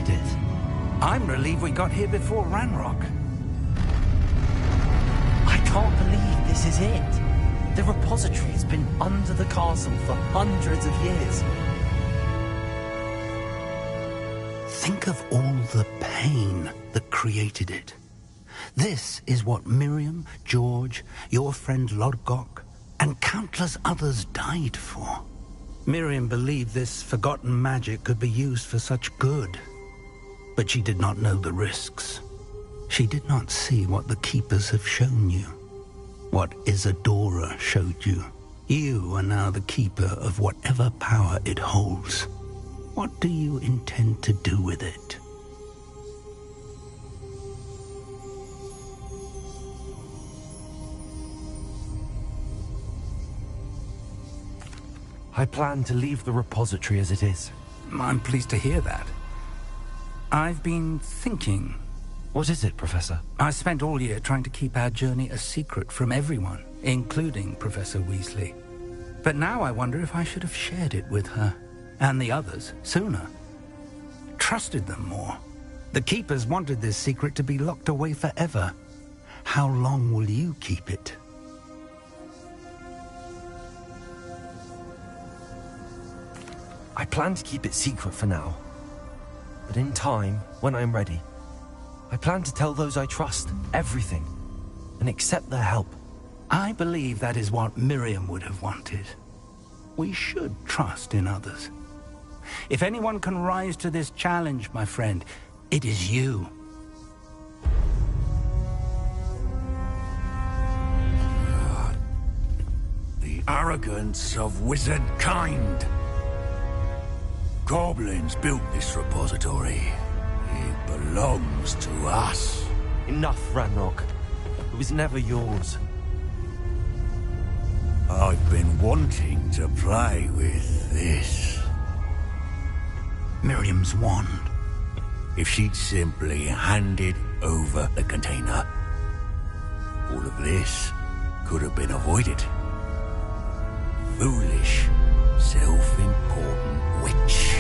it is. I'm relieved we got here before Ranrock. I can't believe this is it. The repository has been under the castle for hundreds of years. Think of all the pain that created it. This is what Miriam, George, your friend Lodgok, and countless others died for. Miriam believed this forgotten magic could be used for such good. But she did not know the risks. She did not see what the Keepers have shown you. What Isadora showed you. You are now the Keeper of whatever power it holds. What do you intend to do with it? I plan to leave the repository as it is. I'm pleased to hear that. I've been thinking. What is it, Professor? I spent all year trying to keep our journey a secret from everyone, including Professor Weasley. But now I wonder if I should have shared it with her, and the others, sooner. Trusted them more. The Keepers wanted this secret to be locked away forever. How long will you keep it? I plan to keep it secret for now. But in time, when I'm ready, I plan to tell those I trust everything and accept their help. I believe that is what Miriam would have wanted. We should trust in others. If anyone can rise to this challenge, my friend, it is you. The arrogance of wizard kind. Goblins built this repository. It belongs to us. Enough, Ranrock. It was never yours. I've been wanting to play with this. Miriam's wand. If she'd simply handed over the container, all of this could have been avoided. Foolish, self-important witch.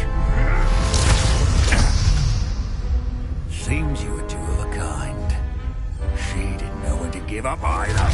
Seems you were two of a kind. She didn't know when to give up either.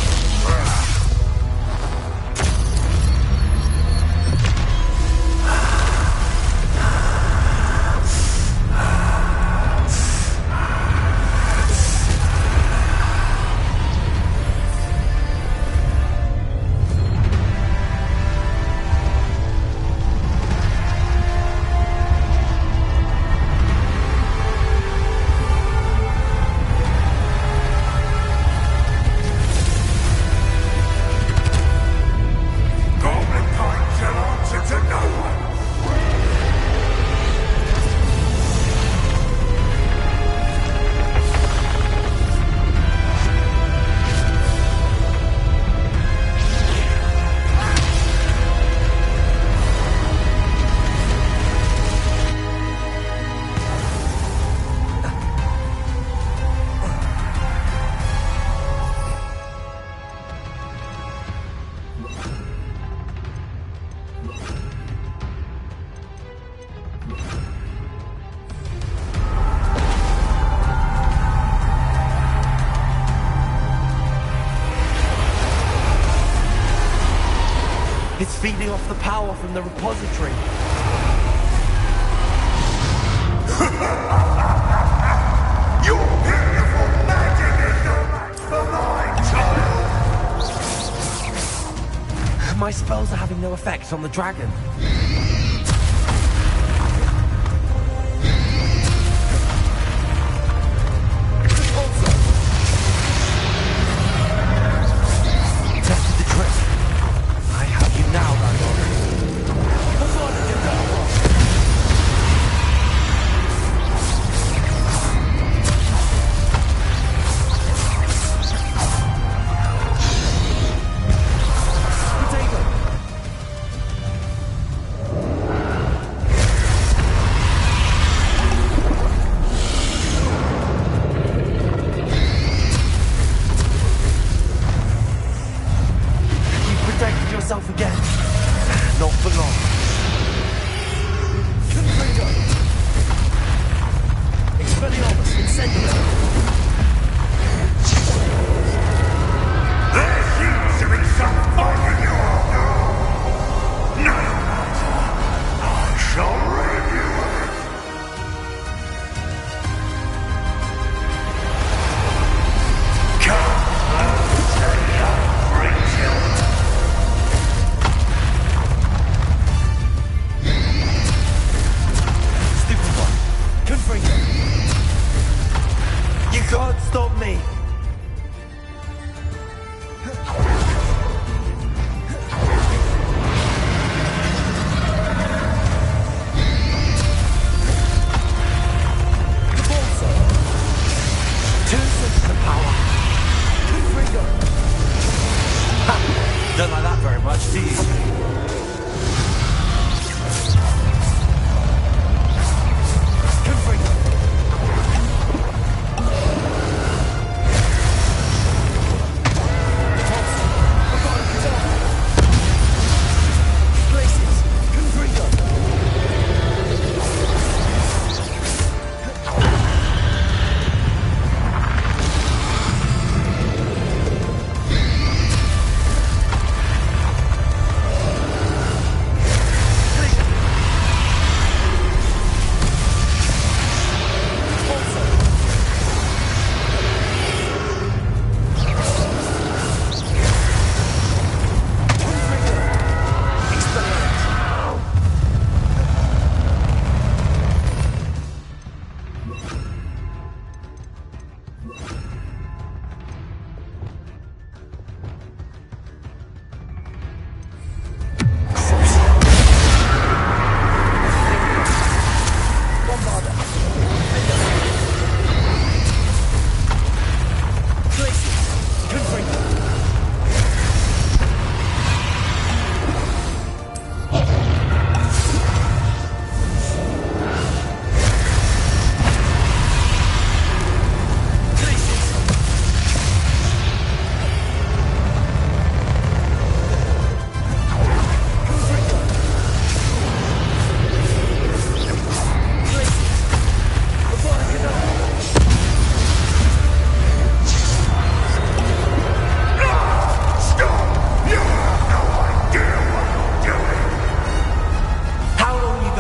It's feeding off the power from the repository. Your beautiful magic is no match for mine, child! My spells are having no effect on the dragon. Tested the trick. I have you now, Ranrock. What did you go?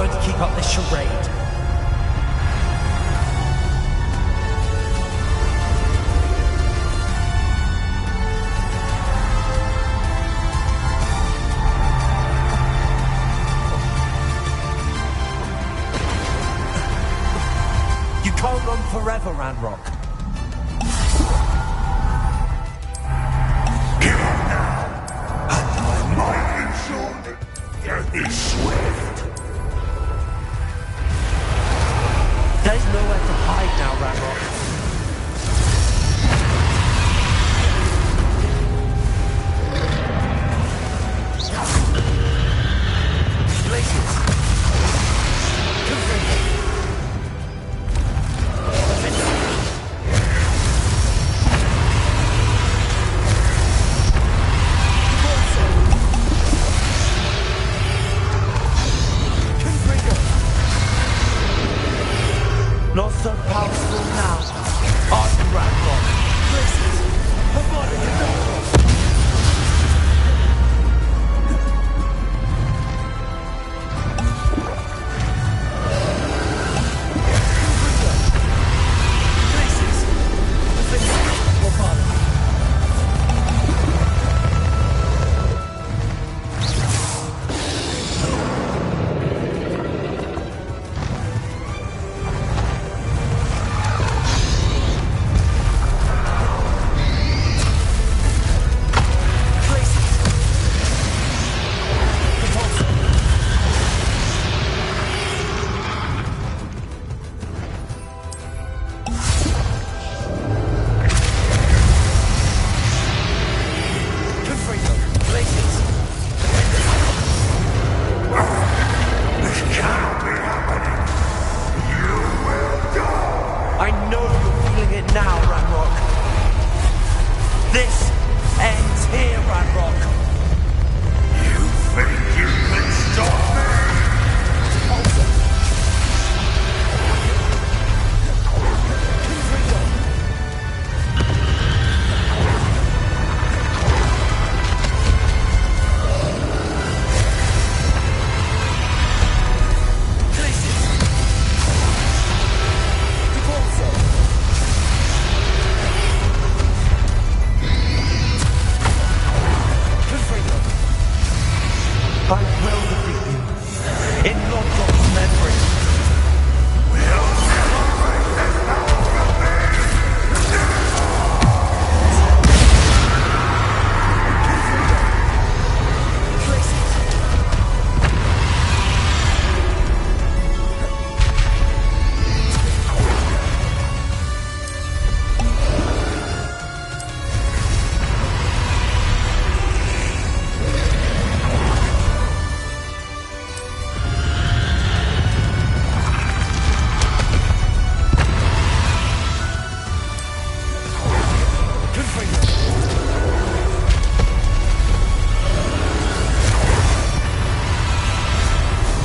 going to keep up this charade. You can't run forever, Ranrock. Death is swift. There's nowhere to hide now, Ranrock. Places. Not so powerful now. Are you, Ranrock? Places. Her body is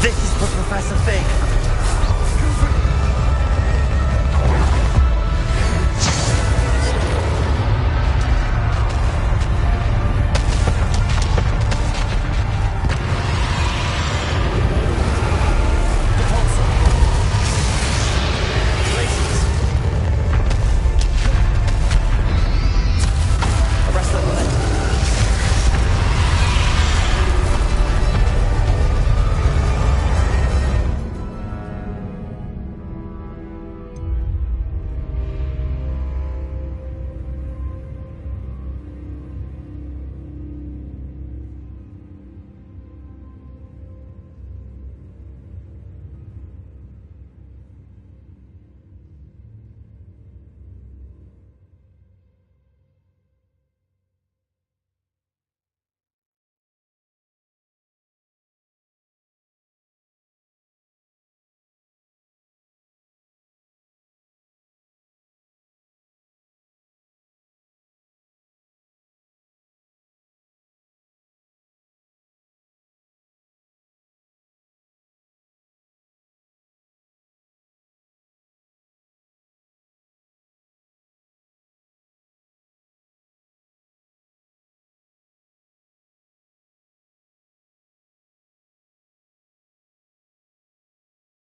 This is for Professor Fig.